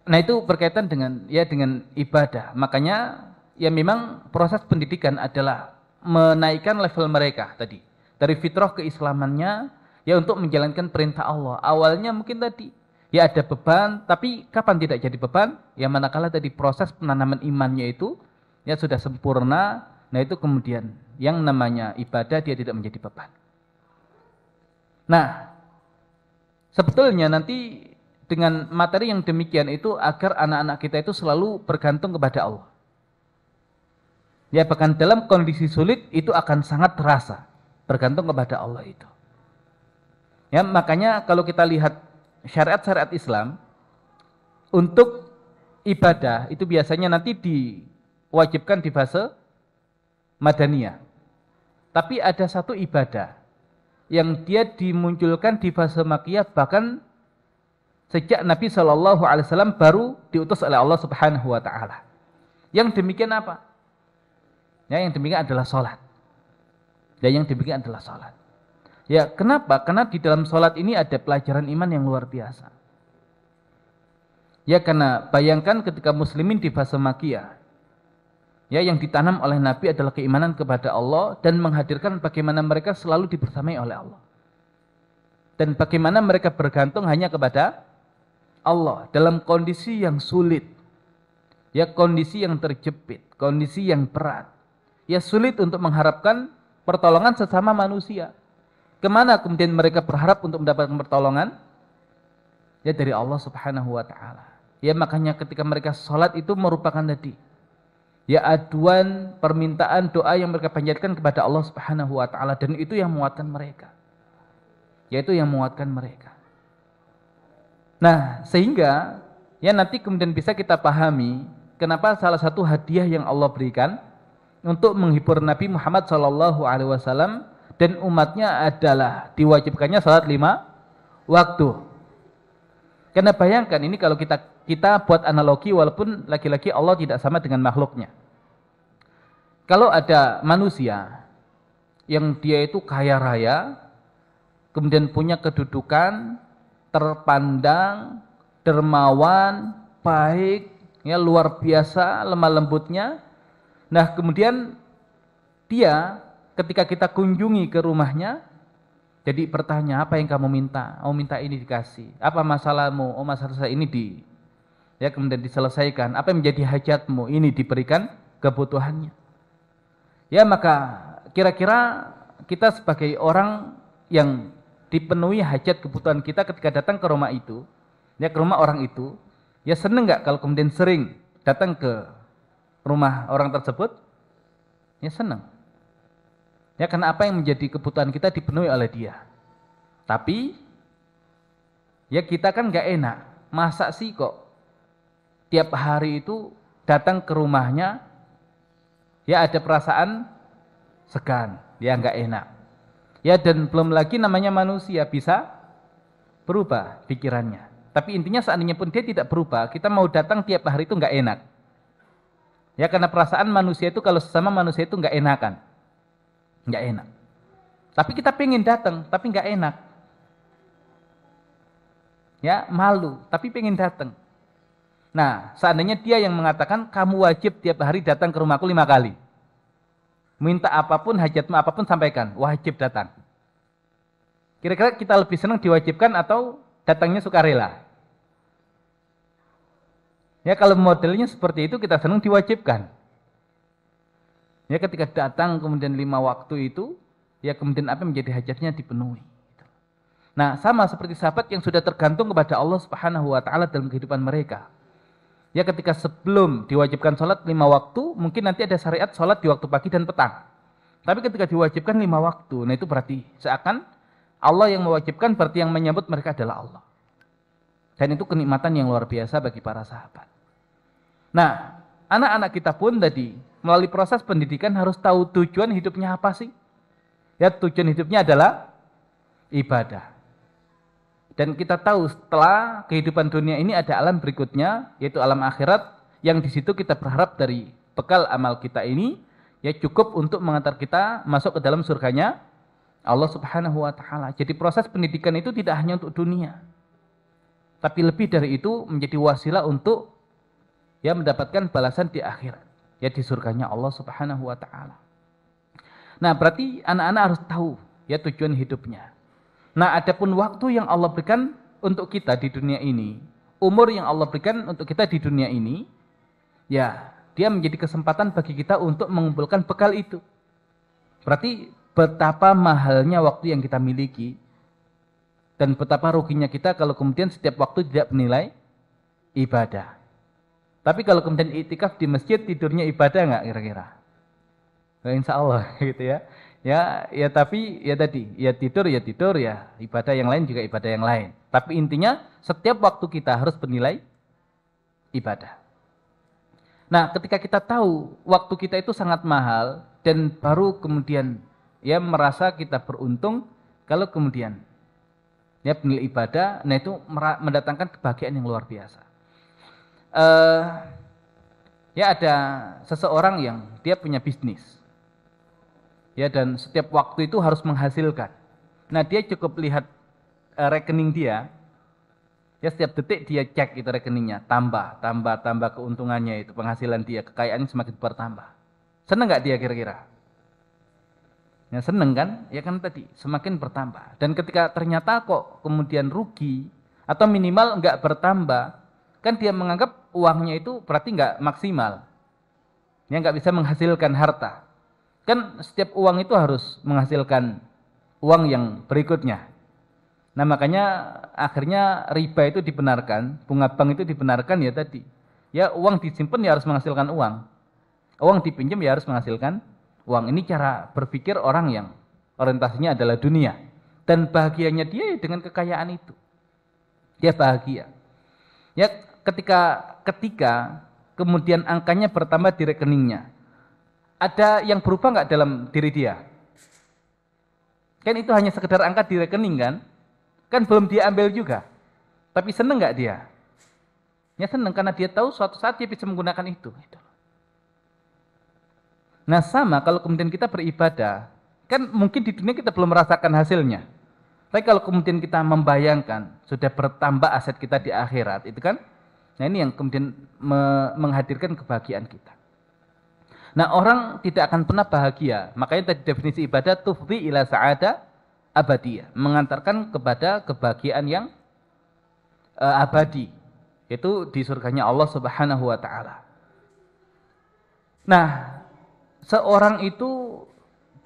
Nah itu berkaitan dengan ya dengan ibadah. Makanya ya memang proses pendidikan adalah menaikkan level mereka tadi dari fitrah keislamannya ya untuk menjalankan perintah Allah. Awalnya mungkin tadi ya ada beban, tapi kapan tidak jadi beban? Ya manakala tadi proses penanaman imannya itu ya sudah sempurna. Nah itu kemudian yang namanya ibadah dia tidak menjadi beban. Nah sebetulnya nanti dengan materi yang demikian itu agar anak-anak kita itu selalu bergantung kepada Allah. Ya bahkan dalam kondisi sulit itu akan sangat terasa bergantung kepada Allah itu. Ya makanya kalau kita lihat syariat-syariat Islam untuk ibadah itu biasanya nanti diwajibkan di fase Madaniyah. Tapi ada satu ibadah yang dia dimunculkan di fase Makkiyah bahkan sejak Nabi SAW baru diutus oleh Allah Subhanahu Wa Taala. Yang demikian apa? Ya, yang demikian adalah sholat. Ya, yang demikian adalah sholat. Ya, kenapa? Karena di dalam sholat ini ada pelajaran iman yang luar biasa. Ya, karena bayangkan ketika muslimin di fase Makkiyah, ya, yang ditanam oleh Nabi adalah keimanan kepada Allah dan menghadirkan bagaimana mereka selalu dibersamai oleh Allah. Dan bagaimana mereka bergantung hanya kepada Allah dalam kondisi yang sulit. Ya kondisi yang terjepit, kondisi yang berat. Ya sulit untuk mengharapkan pertolongan sesama manusia. Kemana kemudian mereka berharap untuk mendapatkan pertolongan? Ya dari Allah Subhanahu Wa Taala. Ya makanya ketika mereka sholat itu merupakan tadi ya aduan, permintaan, doa yang mereka panjatkan kepada Allah Subhanahu Wa Taala dan itu yang menguatkan mereka. Yaitu yang menguatkan mereka. Nah, sehingga ya nanti kemudian bisa kita pahami kenapa salah satu hadiah yang Allah berikan untuk menghibur Nabi Muhammad SAW dan umatnya adalah diwajibkannya salat 5 waktu. Karena bayangkan ini kalau kita buat analogi walaupun lagi-lagi Allah tidak sama dengan makhluknya. Kalau ada manusia yang dia itu kaya raya, kemudian punya kedudukan, terpandang, dermawan, baik, ya luar biasa, lemah lembutnya. Nah, kemudian dia ketika kita kunjungi ke rumahnya, jadi bertanya, apa yang kamu minta? Oh, minta ini dikasih. Apa masalahmu? Oh, masalah saya ini ya kemudian diselesaikan. Apa yang menjadi hajatmu? Ini diberikan kebutuhannya. Ya, maka kira-kira kita sebagai orang yang dipenuhi hajat kebutuhan kita ketika datang ke rumah itu, ya ke rumah orang itu, ya seneng nggak kalau kemudian sering datang ke rumah orang tersebut? Ya seneng. Ya karena apa yang menjadi kebutuhan kita dipenuhi oleh dia. Tapi ya kita kan nggak enak. Masa sih kok tiap hari itu datang ke rumahnya, ya ada perasaan segan, ya nggak enak. Ya dan belum lagi namanya manusia bisa berubah pikirannya. Tapi intinya seandainya pun dia tidak berubah, kita mau datang tiap hari itu nggak enak. Ya karena perasaan manusia itu kalau sesama manusia itu nggak enakan, nggak enak. Tapi kita pengen datang, tapi nggak enak. Ya malu, tapi pengen datang. Nah seandainya dia yang mengatakan kamu wajib tiap hari datang ke rumahku 5 kali. Minta apapun, hajatmu apapun sampaikan, wajib datang. Kira-kira kita lebih senang diwajibkan atau datangnya sukarela? Ya kalau modelnya seperti itu kita senang diwajibkan. Ya ketika datang kemudian 5 waktu itu, ya kemudian apa menjadi hajatnya dipenuhi. Nah sama seperti sahabat yang sudah tergantung kepada Allah Subhanahu Wa Taala dalam kehidupan mereka. Ya ketika sebelum diwajibkan sholat 5 waktu, mungkin nanti ada syariat sholat di waktu pagi dan petang. Tapi ketika diwajibkan 5 waktu, nah itu berarti seakan Allah yang mewajibkan, berarti yang menyambut mereka adalah Allah. Dan itu kenikmatan yang luar biasa bagi para sahabat. Nah, anak-anak kita pun tadi melalui proses pendidikan harus tahu tujuan hidupnya apa sih? Ya tujuan hidupnya adalah ibadah. Dan kita tahu setelah kehidupan dunia ini ada alam berikutnya, yaitu alam akhirat, yang di situ kita berharap dari bekal amal kita ini ya cukup untuk mengantar kita masuk ke dalam surganya Allah Subhanahu Wa Taala. Jadi proses pendidikan itu tidak hanya untuk dunia, tapi lebih dari itu menjadi wasilah untuk ya mendapatkan balasan di akhirat, ya di surganya Allah Subhanahu Wa Taala. Nah berarti anak-anak harus tahu ya tujuan hidupnya. Nah, adapun waktu yang Allah berikan untuk kita di dunia ini, umur yang Allah berikan untuk kita di dunia ini, ya, dia menjadi kesempatan bagi kita untuk mengumpulkan bekal itu. Berarti betapa mahalnya waktu yang kita miliki dan betapa ruginya kita kalau kemudian setiap waktu tidak bernilai ibadah. Tapi kalau kemudian iktikaf di masjid, tidurnya ibadah nggak kira-kira? Nah, insya Allah gitu ya. Ya tapi ya tadi, ya tidur ya ibadah yang lain juga ibadah yang lain. Tapi intinya setiap waktu kita harus bernilai ibadah. Nah, ketika kita tahu waktu kita itu sangat mahal dan baru kemudian ya merasa kita beruntung kalau kemudian ya bernilai ibadah, nah itu mendatangkan kebahagiaan yang luar biasa. Ya ada seseorang yang dia punya bisnis. Ya dan setiap waktu itu harus menghasilkan. Nah dia cukup lihat rekening dia, ya setiap detik dia cek itu rekeningnya, tambah keuntungannya itu, penghasilan dia, kekayaannya semakin bertambah. Seneng nggak dia kira-kira? Ya seneng kan? Ya kan tadi semakin bertambah. Dan ketika ternyata kok kemudian rugi atau minimal nggak bertambah, kan dia menganggap uangnya itu berarti nggak maksimal, ya nggak bisa menghasilkan harta. Kan setiap uang itu harus menghasilkan uang yang berikutnya. Nah makanya akhirnya riba itu dibenarkan, bunga bank itu dibenarkan ya tadi. Ya uang disimpan ya harus menghasilkan uang. Uang dipinjam ya harus menghasilkan uang. Ini cara berpikir orang yang orientasinya adalah dunia. Dan bahagianya dia dengan kekayaan itu. Dia bahagia. Ya ketika kemudian angkanya bertambah di rekeningnya, ada yang berubah nggak dalam diri dia? Kan itu hanya sekedar angka di rekening kan? Kan belum dia ambil juga. Tapi seneng nggak dia? Ya seneng karena dia tahu suatu saat dia bisa menggunakan itu. Nah sama kalau kemudian kita beribadah, kan mungkin di dunia kita belum merasakan hasilnya. Tapi kalau kemudian kita membayangkan sudah bertambah aset kita di akhirat, itu kan? Nah ini yang kemudian menghadirkan kebahagiaan kita. Nah orang tidak akan pernah bahagia. Makanya tadi definisi ibadah tufdi ila sa'ada abadiyah, mengantarkan kepada kebahagiaan yang abadi, itu di surganya Allah Subhanahu Wa Taala. Nah seorang itu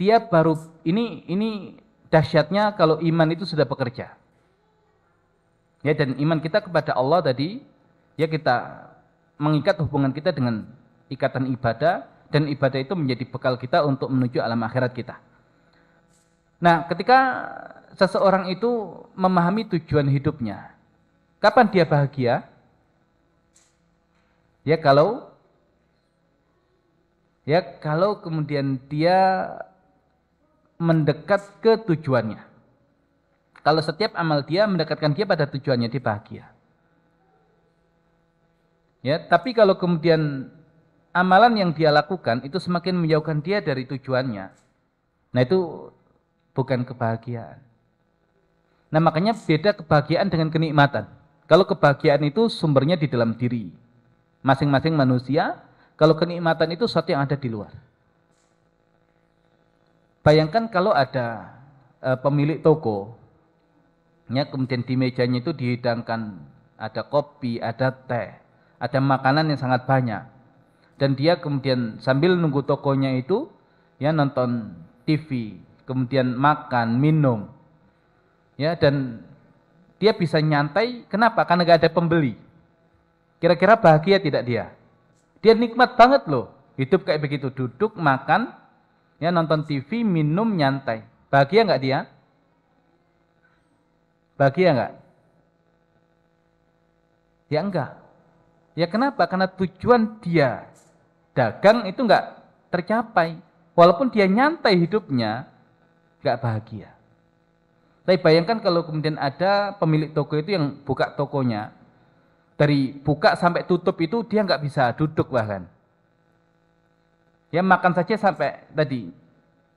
dia baru ini dahsyatnya kalau iman itu sudah bekerja. Ya dan iman kita kepada Allah tadi, ya kita mengikat hubungan kita dengan ikatan ibadah. Dan ibadah itu menjadi bekal kita untuk menuju alam akhirat kita. Nah, ketika seseorang itu memahami tujuan hidupnya, kapan dia bahagia? Ya kalau kemudian dia mendekat ke tujuannya. Kalau setiap amal dia mendekatkan dia pada tujuannya, dia bahagia. Ya, tapi kalau kemudian amalan yang dia lakukan itu semakin menjauhkan dia dari tujuannya, nah itu bukan kebahagiaan. Nah makanya beda kebahagiaan dengan kenikmatan. Kalau kebahagiaan itu sumbernya di dalam diri masing-masing manusia, kalau kenikmatan itu sesuatu yang ada di luar. Bayangkan kalau ada pemilik toko, ya kemudian di mejanya itu dihidangkan ada kopi, ada teh, ada makanan yang sangat banyak. Dan dia kemudian sambil nunggu tokonya itu, ya nonton TV, kemudian makan, minum. Ya, dan dia bisa nyantai, kenapa? Karena gak ada pembeli. Kira-kira bahagia tidak dia? Dia nikmat banget loh, hidup kayak begitu, duduk, makan, ya nonton TV, minum, nyantai. Bahagia nggak dia? Bahagia nggak? Ya enggak. Ya kenapa? Karena tujuan dia dagang itu nggak tercapai. Walaupun dia nyantai hidupnya, nggak bahagia. Tapi bayangkan kalau kemudian ada pemilik toko itu yang buka tokonya, dari buka sampai tutup itu dia nggak bisa duduk bahkan. Ya makan saja sampai tadi.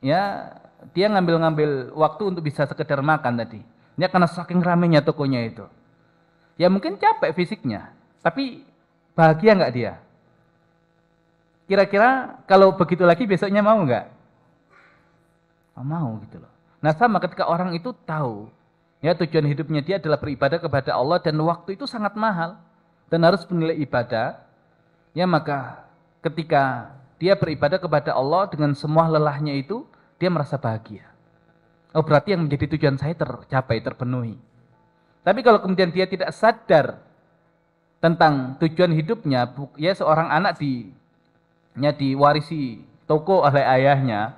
Ya dia ngambil-ngambil waktu untuk bisa sekedar makan tadi. Ya karena saking ramenya tokonya itu. Ya mungkin capek fisiknya, tapi bahagia nggak dia? Kira-kira kalau begitu lagi besoknya mau nggak? Oh, mau gitu loh. Nah sama ketika orang itu tahu, ya tujuan hidupnya dia adalah beribadah kepada Allah dan waktu itu sangat mahal dan harus bernilai ibadah, ya maka ketika dia beribadah kepada Allah dengan semua lelahnya itu, dia merasa bahagia. Oh berarti yang menjadi tujuan saya tercapai, terpenuhi. Tapi kalau kemudian dia tidak sadar tentang tujuan hidupnya, ya seorang anak diwarisi toko oleh ayahnya,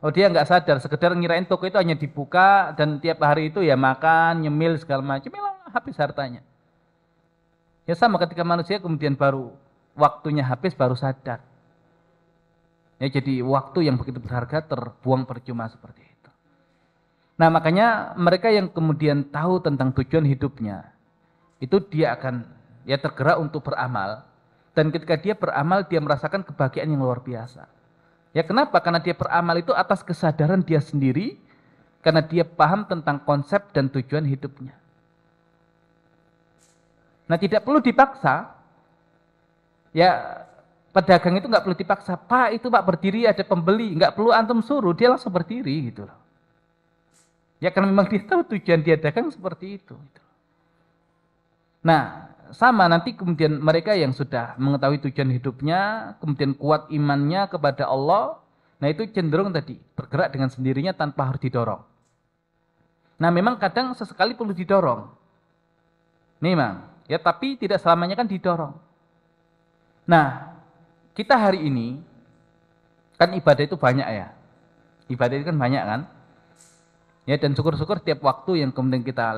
oh dia nggak sadar, sekedar ngirain toko itu hanya dibuka dan tiap hari itu ya makan, nyemil segala macam, memang habis hartanya. Ya sama ketika manusia kemudian baru waktunya habis baru sadar. Ya jadi waktu yang begitu berharga terbuang percuma seperti itu. Nah makanya mereka yang kemudian tahu tentang tujuan hidupnya, itu dia akan ya tergerak untuk beramal. Dan ketika dia beramal, dia merasakan kebahagiaan yang luar biasa. Ya kenapa? Karena dia beramal itu atas kesadaran dia sendiri, karena dia paham tentang konsep dan tujuan hidupnya. Nah tidak perlu dipaksa. Ya pedagang itu nggak perlu dipaksa. Pak itu Pak berdiri ada pembeli, nggak perlu antum suruh, dia langsung berdiri gitu loh. Ya karena memang dia tahu tujuan dia dagang seperti itu. Nah sama nanti kemudian mereka yang sudah mengetahui tujuan hidupnya, kemudian kuat imannya kepada Allah, nah itu cenderung tadi bergerak dengan sendirinya tanpa harus didorong. Nah memang kadang sesekali perlu didorong. Memang, ya tapi tidak selamanya kan didorong. Nah kita hari ini kan ibadah itu banyak ya. Ibadah itu kan banyak kan. Ya dan syukur-syukur tiap waktu yang kemudian kita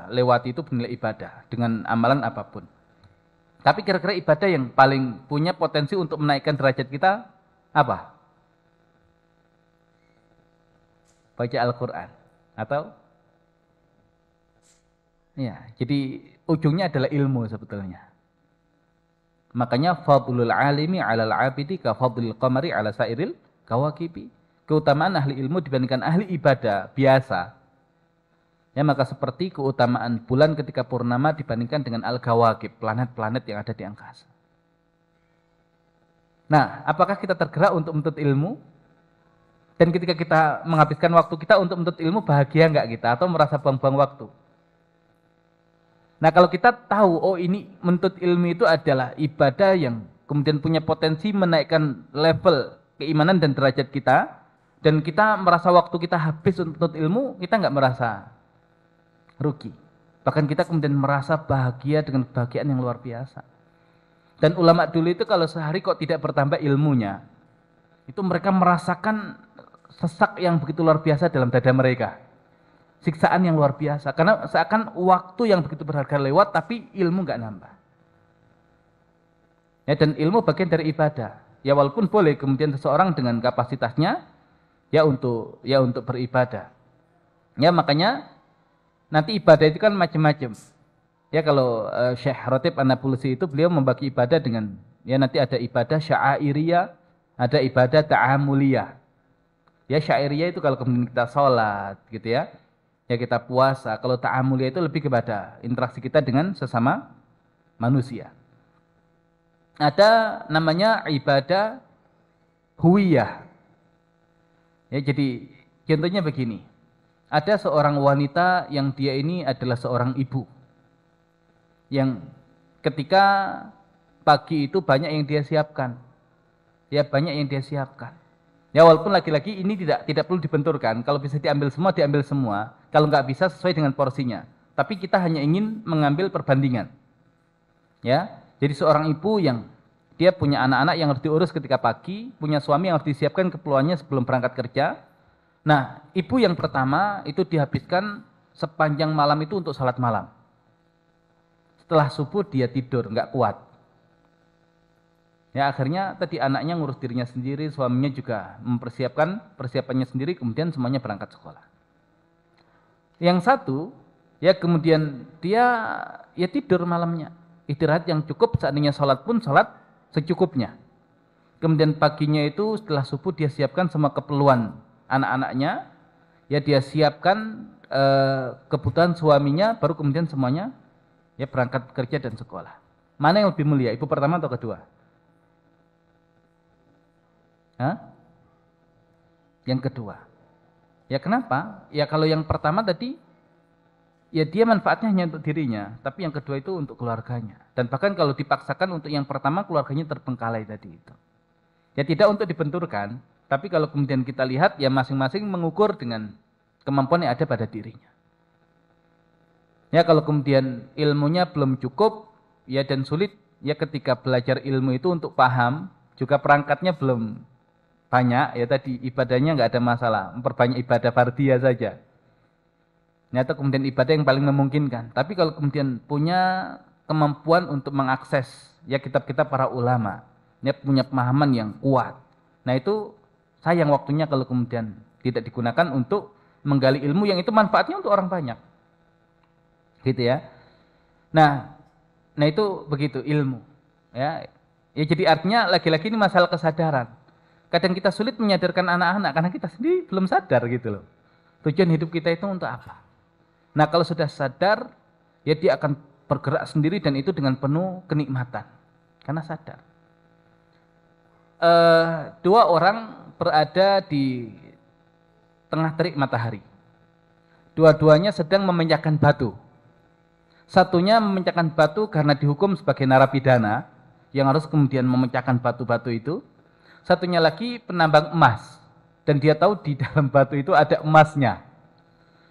lewati itu bernilai ibadah dengan amalan apapun. Tapi kira-kira ibadah yang paling punya potensi untuk menaikkan derajat kita apa? Baca Al-Qur'an atau ya, jadi ujungnya adalah ilmu sebetulnya. Makanya fadlul alimi 'alal 'abidi ka fadlil qamari 'ala sairil kawakibi. Keutamaan ahli ilmu dibandingkan ahli ibadah biasa. Ya maka seperti keutamaan bulan ketika purnama dibandingkan dengan al-kawakib, planet-planet yang ada di angkasa. Nah, apakah kita tergerak untuk menuntut ilmu? Dan ketika kita menghabiskan waktu kita untuk menuntut ilmu, bahagia nggak kita atau merasa buang-buang waktu? Nah, kalau kita tahu, oh ini menuntut ilmu itu adalah ibadah yang kemudian punya potensi menaikkan level keimanan dan derajat kita, dan kita merasa waktu kita habis untuk menuntut ilmu, kita nggak merasa rugi. Bahkan kita kemudian merasa bahagia dengan kebahagiaan yang luar biasa. Dan ulama dulu itu kalau sehari kok tidak bertambah ilmunya, itu mereka merasakan sesak yang begitu luar biasa dalam dada mereka. Siksaan yang luar biasa. Karena seakan waktu yang begitu berharga lewat, tapi ilmu nggak nambah. Ya, dan ilmu bagian dari ibadah. Ya walaupun boleh kemudian seseorang dengan kapasitasnya, ya untuk beribadah. Ya makanya nanti ibadah itu kan macam-macam. Ya kalau Syekh Ratib An-Nabulusi itu beliau membagi ibadah dengan ya nanti ada ibadah sya'airiyah, ada ibadah ta'amuliyah. Ya sya'airiyah itu kalau kemudian kita sholat gitu ya. Ya kita puasa. Kalau ta'amuliyah itu lebih kepada interaksi kita dengan sesama manusia. Ada namanya ibadah huwiyah. Ya, jadi contohnya begini. Ada seorang wanita yang dia ini adalah seorang ibu. Yang ketika pagi itu banyak yang dia siapkan. Ya banyak yang dia siapkan. Ya walaupun lagi-lagi ini tidak perlu dibenturkan. Kalau bisa diambil semua, diambil semua. Kalau nggak bisa sesuai dengan porsinya. Tapi kita hanya ingin mengambil perbandingan. Ya, jadi seorang ibu yang dia punya anak-anak yang harus diurus ketika pagi, punya suami yang harus disiapkan keperluannya sebelum berangkat kerja. Nah, ibu yang pertama itu dihabiskan sepanjang malam itu untuk salat malam. Setelah subuh dia tidur, nggak kuat. Ya akhirnya tadi anaknya ngurus dirinya sendiri, suaminya juga mempersiapkan persiapannya sendiri, kemudian semuanya berangkat sekolah. Yang satu, ya kemudian dia ya tidur malamnya. Istirahat yang cukup, seandainya sholat pun sholat secukupnya. Kemudian paginya itu setelah subuh dia siapkan semua keperluan anak-anaknya, ya dia siapkan kebutuhan suaminya, baru kemudian semuanya ya berangkat kerja dan sekolah. Mana yang lebih mulia, ibu pertama atau kedua? Hah? Yang kedua. Ya kenapa? Ya kalau yang pertama tadi, ya dia manfaatnya hanya untuk dirinya, tapi yang kedua itu untuk keluarganya. Dan bahkan kalau dipaksakan untuk yang pertama, keluarganya terbengkalai tadi itu. Ya tidak untuk dibenturkan, tapi kalau kemudian kita lihat, ya masing-masing mengukur dengan kemampuan yang ada pada dirinya. Ya kalau kemudian ilmunya belum cukup, ya dan sulit, ya ketika belajar ilmu itu untuk paham, juga perangkatnya belum banyak, ya tadi ibadahnya nggak ada masalah, memperbanyak ibadah fardhiyah saja. Atau kemudian ibadah yang paling memungkinkan. Tapi kalau kemudian punya kemampuan untuk mengakses ya kitab-kitab para ulama, ya punya pemahaman yang kuat. Nah itu sayang waktunya kalau kemudian tidak digunakan untuk menggali ilmu yang itu manfaatnya untuk orang banyak. Gitu ya. Nah itu begitu ilmu. Ya jadi artinya lagi-lagi ini masalah kesadaran. Kadang kita sulit menyadarkan anak-anak karena kita sendiri belum sadar gitu loh. Tujuan hidup kita itu untuk apa? Nah kalau sudah sadar, ya dia akan bergerak sendiri dan itu dengan penuh kenikmatan. Karena sadar. Dua orang berada di tengah terik matahari. Dua-duanya sedang memecahkan batu. Satunya memecahkan batu karena dihukum sebagai narapidana, yang harus kemudian memecahkan batu-batu itu. Satunya lagi penambang emas. Dan dia tahu di dalam batu itu ada emasnya.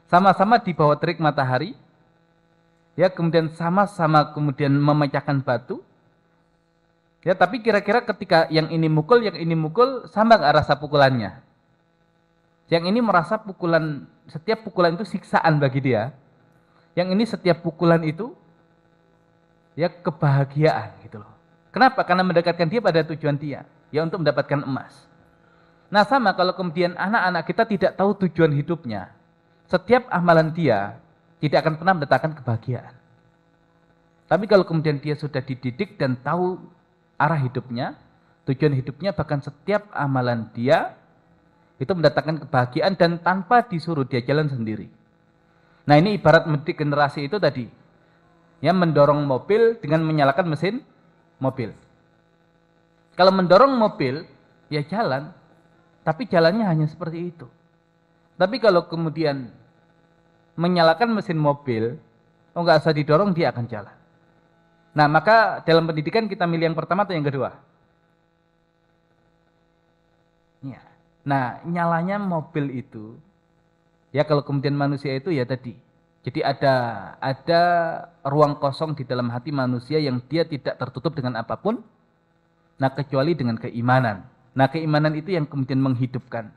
Sama-sama di bawah terik matahari, ya kemudian sama-sama kemudian memecahkan batu, ya tapi kira-kira ketika yang ini mukul sama nggak rasa pukulannya? Yang ini merasa setiap pukulan itu siksaan bagi dia. Yang ini setiap pukulan itu ya kebahagiaan gitu loh. Kenapa? Karena mendekatkan dia pada tujuan dia, ya untuk mendapatkan emas. Nah sama kalau kemudian anak-anak kita tidak tahu tujuan hidupnya, setiap amalan dia tidak akan pernah mendatangkan kebahagiaan. Tapi kalau kemudian dia sudah dididik dan tahu arah hidupnya, tujuan hidupnya, bahkan setiap amalan dia itu mendatangkan kebahagiaan dan tanpa disuruh dia jalan sendiri. Nah ini ibarat mendidik generasi itu tadi, ya mendorong mobil dengan menyalakan mesin mobil. Kalau mendorong mobil, ya jalan, tapi jalannya hanya seperti itu. Tapi kalau kemudian menyalakan mesin mobil, nggak usah didorong, dia akan jalan. Nah, maka dalam pendidikan kita milih yang pertama atau yang kedua? Ya. Nah, nyalanya mobil itu, ya kalau kemudian manusia itu ya tadi. Jadi ada ruang kosong di dalam hati manusia yang dia tidak tertutup dengan apapun, nah kecuali dengan keimanan. Nah, keimanan itu yang kemudian menghidupkan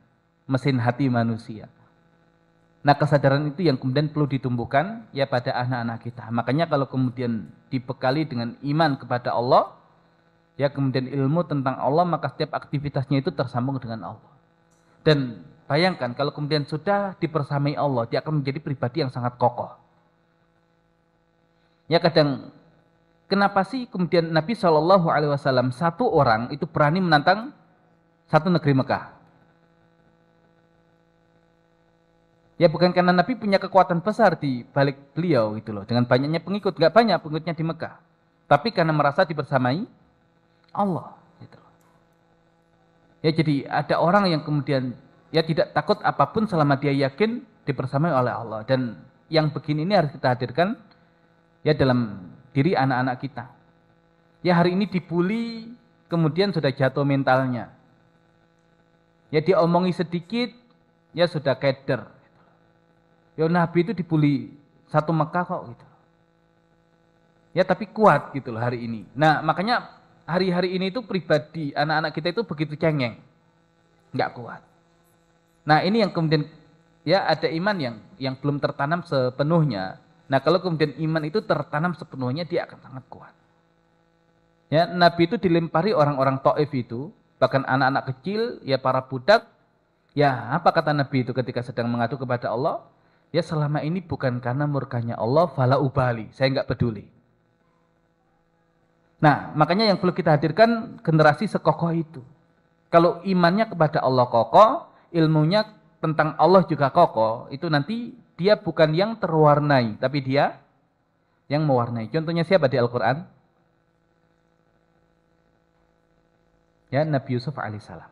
mesin hati manusia. Nah kesadaran itu yang kemudian perlu ditumbuhkan ya pada anak-anak kita. Makanya kalau kemudian dibekali dengan iman kepada Allah, ya kemudian ilmu tentang Allah, maka setiap aktivitasnya itu tersambung dengan Allah. Dan bayangkan kalau kemudian sudah dipersamai Allah, dia akan menjadi pribadi yang sangat kokoh. Ya kadang, kenapa sih kemudian Nabi SAW satu orang itu berani menantang satu negeri Mekah? Ya bukan karena Nabi punya kekuatan besar di balik beliau gitu loh, dengan banyaknya pengikut, nggak banyak pengikutnya di Mekah, tapi karena merasa dibersamai Allah gitu loh. Ya jadi ada orang yang kemudian ya tidak takut apapun selama dia yakin dibersamai oleh Allah, dan yang begini ini harus kita hadirkan ya dalam diri anak-anak kita. Ya hari ini dibully, kemudian sudah jatuh mentalnya. Ya diomongi sedikit, ya sudah keder. Ya Nabi itu dibully satu Mekah kok gitu. Ya tapi kuat gitu loh hari ini. Nah makanya hari-hari ini itu pribadi anak-anak kita itu begitu cengeng, nggak kuat. Nah ini yang kemudian ya ada iman yang belum tertanam sepenuhnya. Nah kalau kemudian iman itu tertanam sepenuhnya dia akan sangat kuat. Ya Nabi itu dilempari orang-orang Taif itu, bahkan anak-anak kecil, ya para budak. Ya apa kata Nabi itu ketika sedang mengadu kepada Allah? Ya selama ini bukan karena murkanya Allah, fala ubali, saya nggak peduli. Nah makanya yang perlu kita hadirkan generasi sekokoh itu. Kalau imannya kepada Allah kokoh, ilmunya tentang Allah juga kokoh, itu nanti dia bukan yang terwarnai, tapi dia yang mewarnai. Contohnya siapa di Al-Quran? Ya Nabi Yusuf alaihissalam.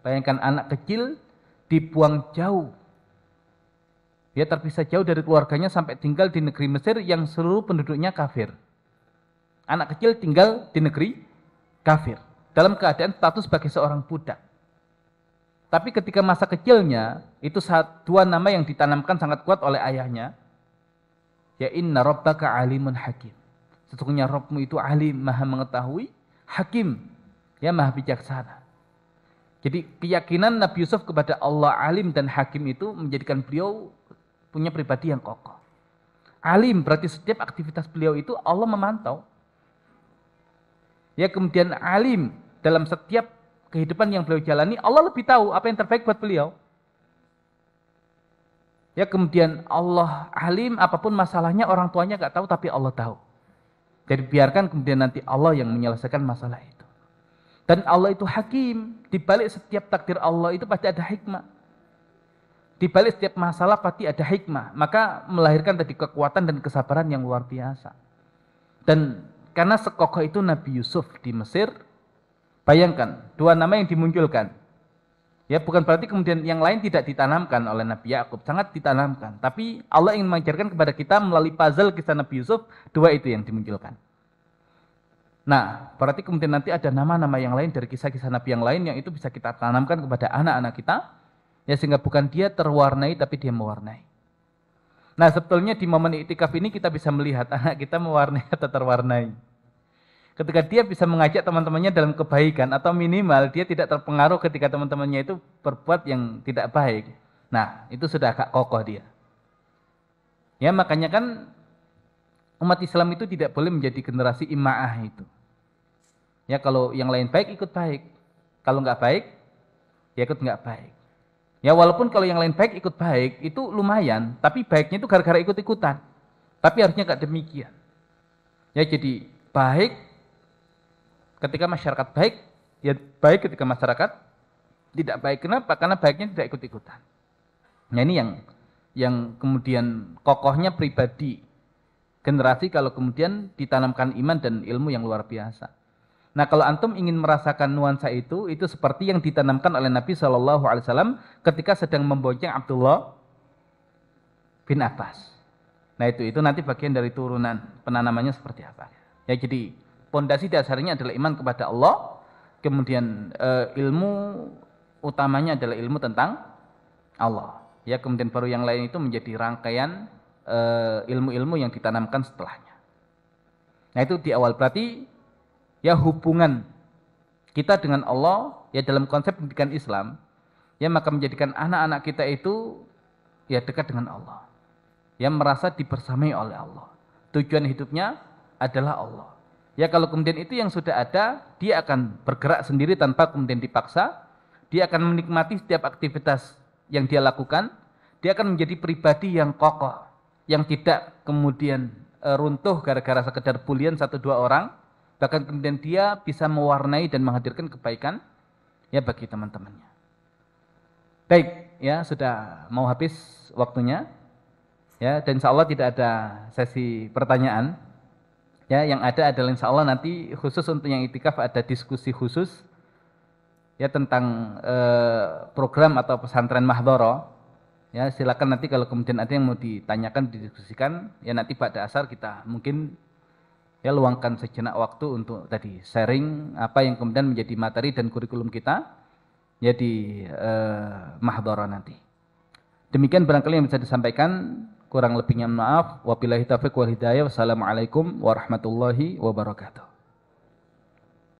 Bayangkan anak kecil dibuang jauh. Dia terpisah jauh dari keluarganya sampai tinggal di negeri Mesir yang seluruh penduduknya kafir. Anak kecil tinggal di negeri kafir. Dalam keadaan status sebagai seorang budak. Tapi ketika masa kecilnya, itu dua nama yang ditanamkan sangat kuat oleh ayahnya. Ya inna rabbaka alimun hakim. Sesungguhnya Rabbmu itu alim, maha mengetahui, hakim, ya maha bijaksana. Jadi keyakinan Nabi Yusuf kepada Allah alim dan hakim itu menjadikan beliau punya pribadi yang kokoh. Alim berarti setiap aktivitas beliau itu Allah memantau. Ya kemudian alim dalam setiap kehidupan yang beliau jalani, Allah lebih tahu apa yang terbaik buat beliau. Ya kemudian Allah alim, apapun masalahnya orang tuanya gak tahu tapi Allah tahu. Jadi biarkan kemudian nanti Allah yang menyelesaikan masalah itu. Dan Allah itu hakim, di balik setiap takdir Allah itu pasti ada hikmah. Di balik setiap masalah pasti ada hikmah, maka melahirkan tadi kekuatan dan kesabaran yang luar biasa. Dan karena sekokoh itu Nabi Yusuf di Mesir, bayangkan dua nama yang dimunculkan. Ya bukan berarti kemudian yang lain tidak ditanamkan oleh Nabi Yakub, sangat ditanamkan. Tapi Allah ingin mengajarkan kepada kita melalui puzzle kisah Nabi Yusuf, dua itu yang dimunculkan. Nah, berarti kemudian nanti ada nama-nama yang lain dari kisah-kisah Nabi yang lain yang itu bisa kita tanamkan kepada anak-anak kita, ya sehingga bukan dia terwarnai tapi dia mewarnai. Nah, sebetulnya di momen iktikaf ini kita bisa melihat anak kita mewarnai atau terwarnai. Ketika dia bisa mengajak teman-temannya dalam kebaikan atau minimal dia tidak terpengaruh ketika teman-temannya itu berbuat yang tidak baik. Nah, itu sudah agak kokoh dia. Ya, makanya kan umat Islam itu tidak boleh menjadi generasi ima'ah itu. Ya kalau yang lain baik ikut baik. Kalau nggak baik, ya ikut nggak baik. Ya walaupun kalau yang lain baik ikut baik, itu lumayan. Tapi baiknya itu gara-gara ikut-ikutan. Tapi harusnya nggak demikian. Ya jadi baik ketika masyarakat baik, ya baik ketika masyarakat tidak baik. Kenapa? Karena baiknya tidak ikut-ikutan. Nah ini yang kemudian kokohnya pribadi. Generasi kalau kemudian ditanamkan iman dan ilmu yang luar biasa. Nah kalau antum ingin merasakan nuansa itu seperti yang ditanamkan oleh Nabi SAW ketika sedang membonceng Abdullah bin Abbas. Nah itu nanti bagian dari turunan penanamannya seperti apa. Ya jadi pondasi dasarnya adalah iman kepada Allah, kemudian ilmu utamanya adalah ilmu tentang Allah. Ya kemudian baru yang lain itu menjadi rangkaian ilmu-ilmu yang ditanamkan setelahnya. Nah itu di awal berarti ya hubungan kita dengan Allah ya dalam konsep pendidikan Islam ya maka menjadikan anak-anak kita itu ya dekat dengan Allah. Ya merasa dibersamai oleh Allah. Tujuan hidupnya adalah Allah. Ya kalau kemudian itu yang sudah ada, dia akan bergerak sendiri tanpa kemudian dipaksa. Dia akan menikmati setiap aktivitas yang dia lakukan. Dia akan menjadi pribadi yang kokoh, yang tidak kemudian runtuh gara-gara sekedar bulian satu dua orang, bahkan kemudian dia bisa mewarnai dan menghadirkan kebaikan ya bagi teman-temannya. Baik, ya sudah mau habis waktunya, ya dan insya Allah tidak ada sesi pertanyaan, ya yang ada adalah insya Allah nanti khusus untuk yang iktikaf ada diskusi khusus, ya tentang program atau pesantren Mahdhara. Ya silakan nanti kalau kemudian ada yang mau ditanyakan, didiskusikan, ya nanti pada asar kita mungkin ya luangkan sejenak waktu untuk tadi sharing apa yang kemudian menjadi materi dan kurikulum kita ya di mahdharah nanti. Demikian barangkali yang bisa disampaikan, kurang lebihnya maaf. Wabillahi taufiq wal hidayah. Wassalamualaikum warahmatullahi wabarakatuh.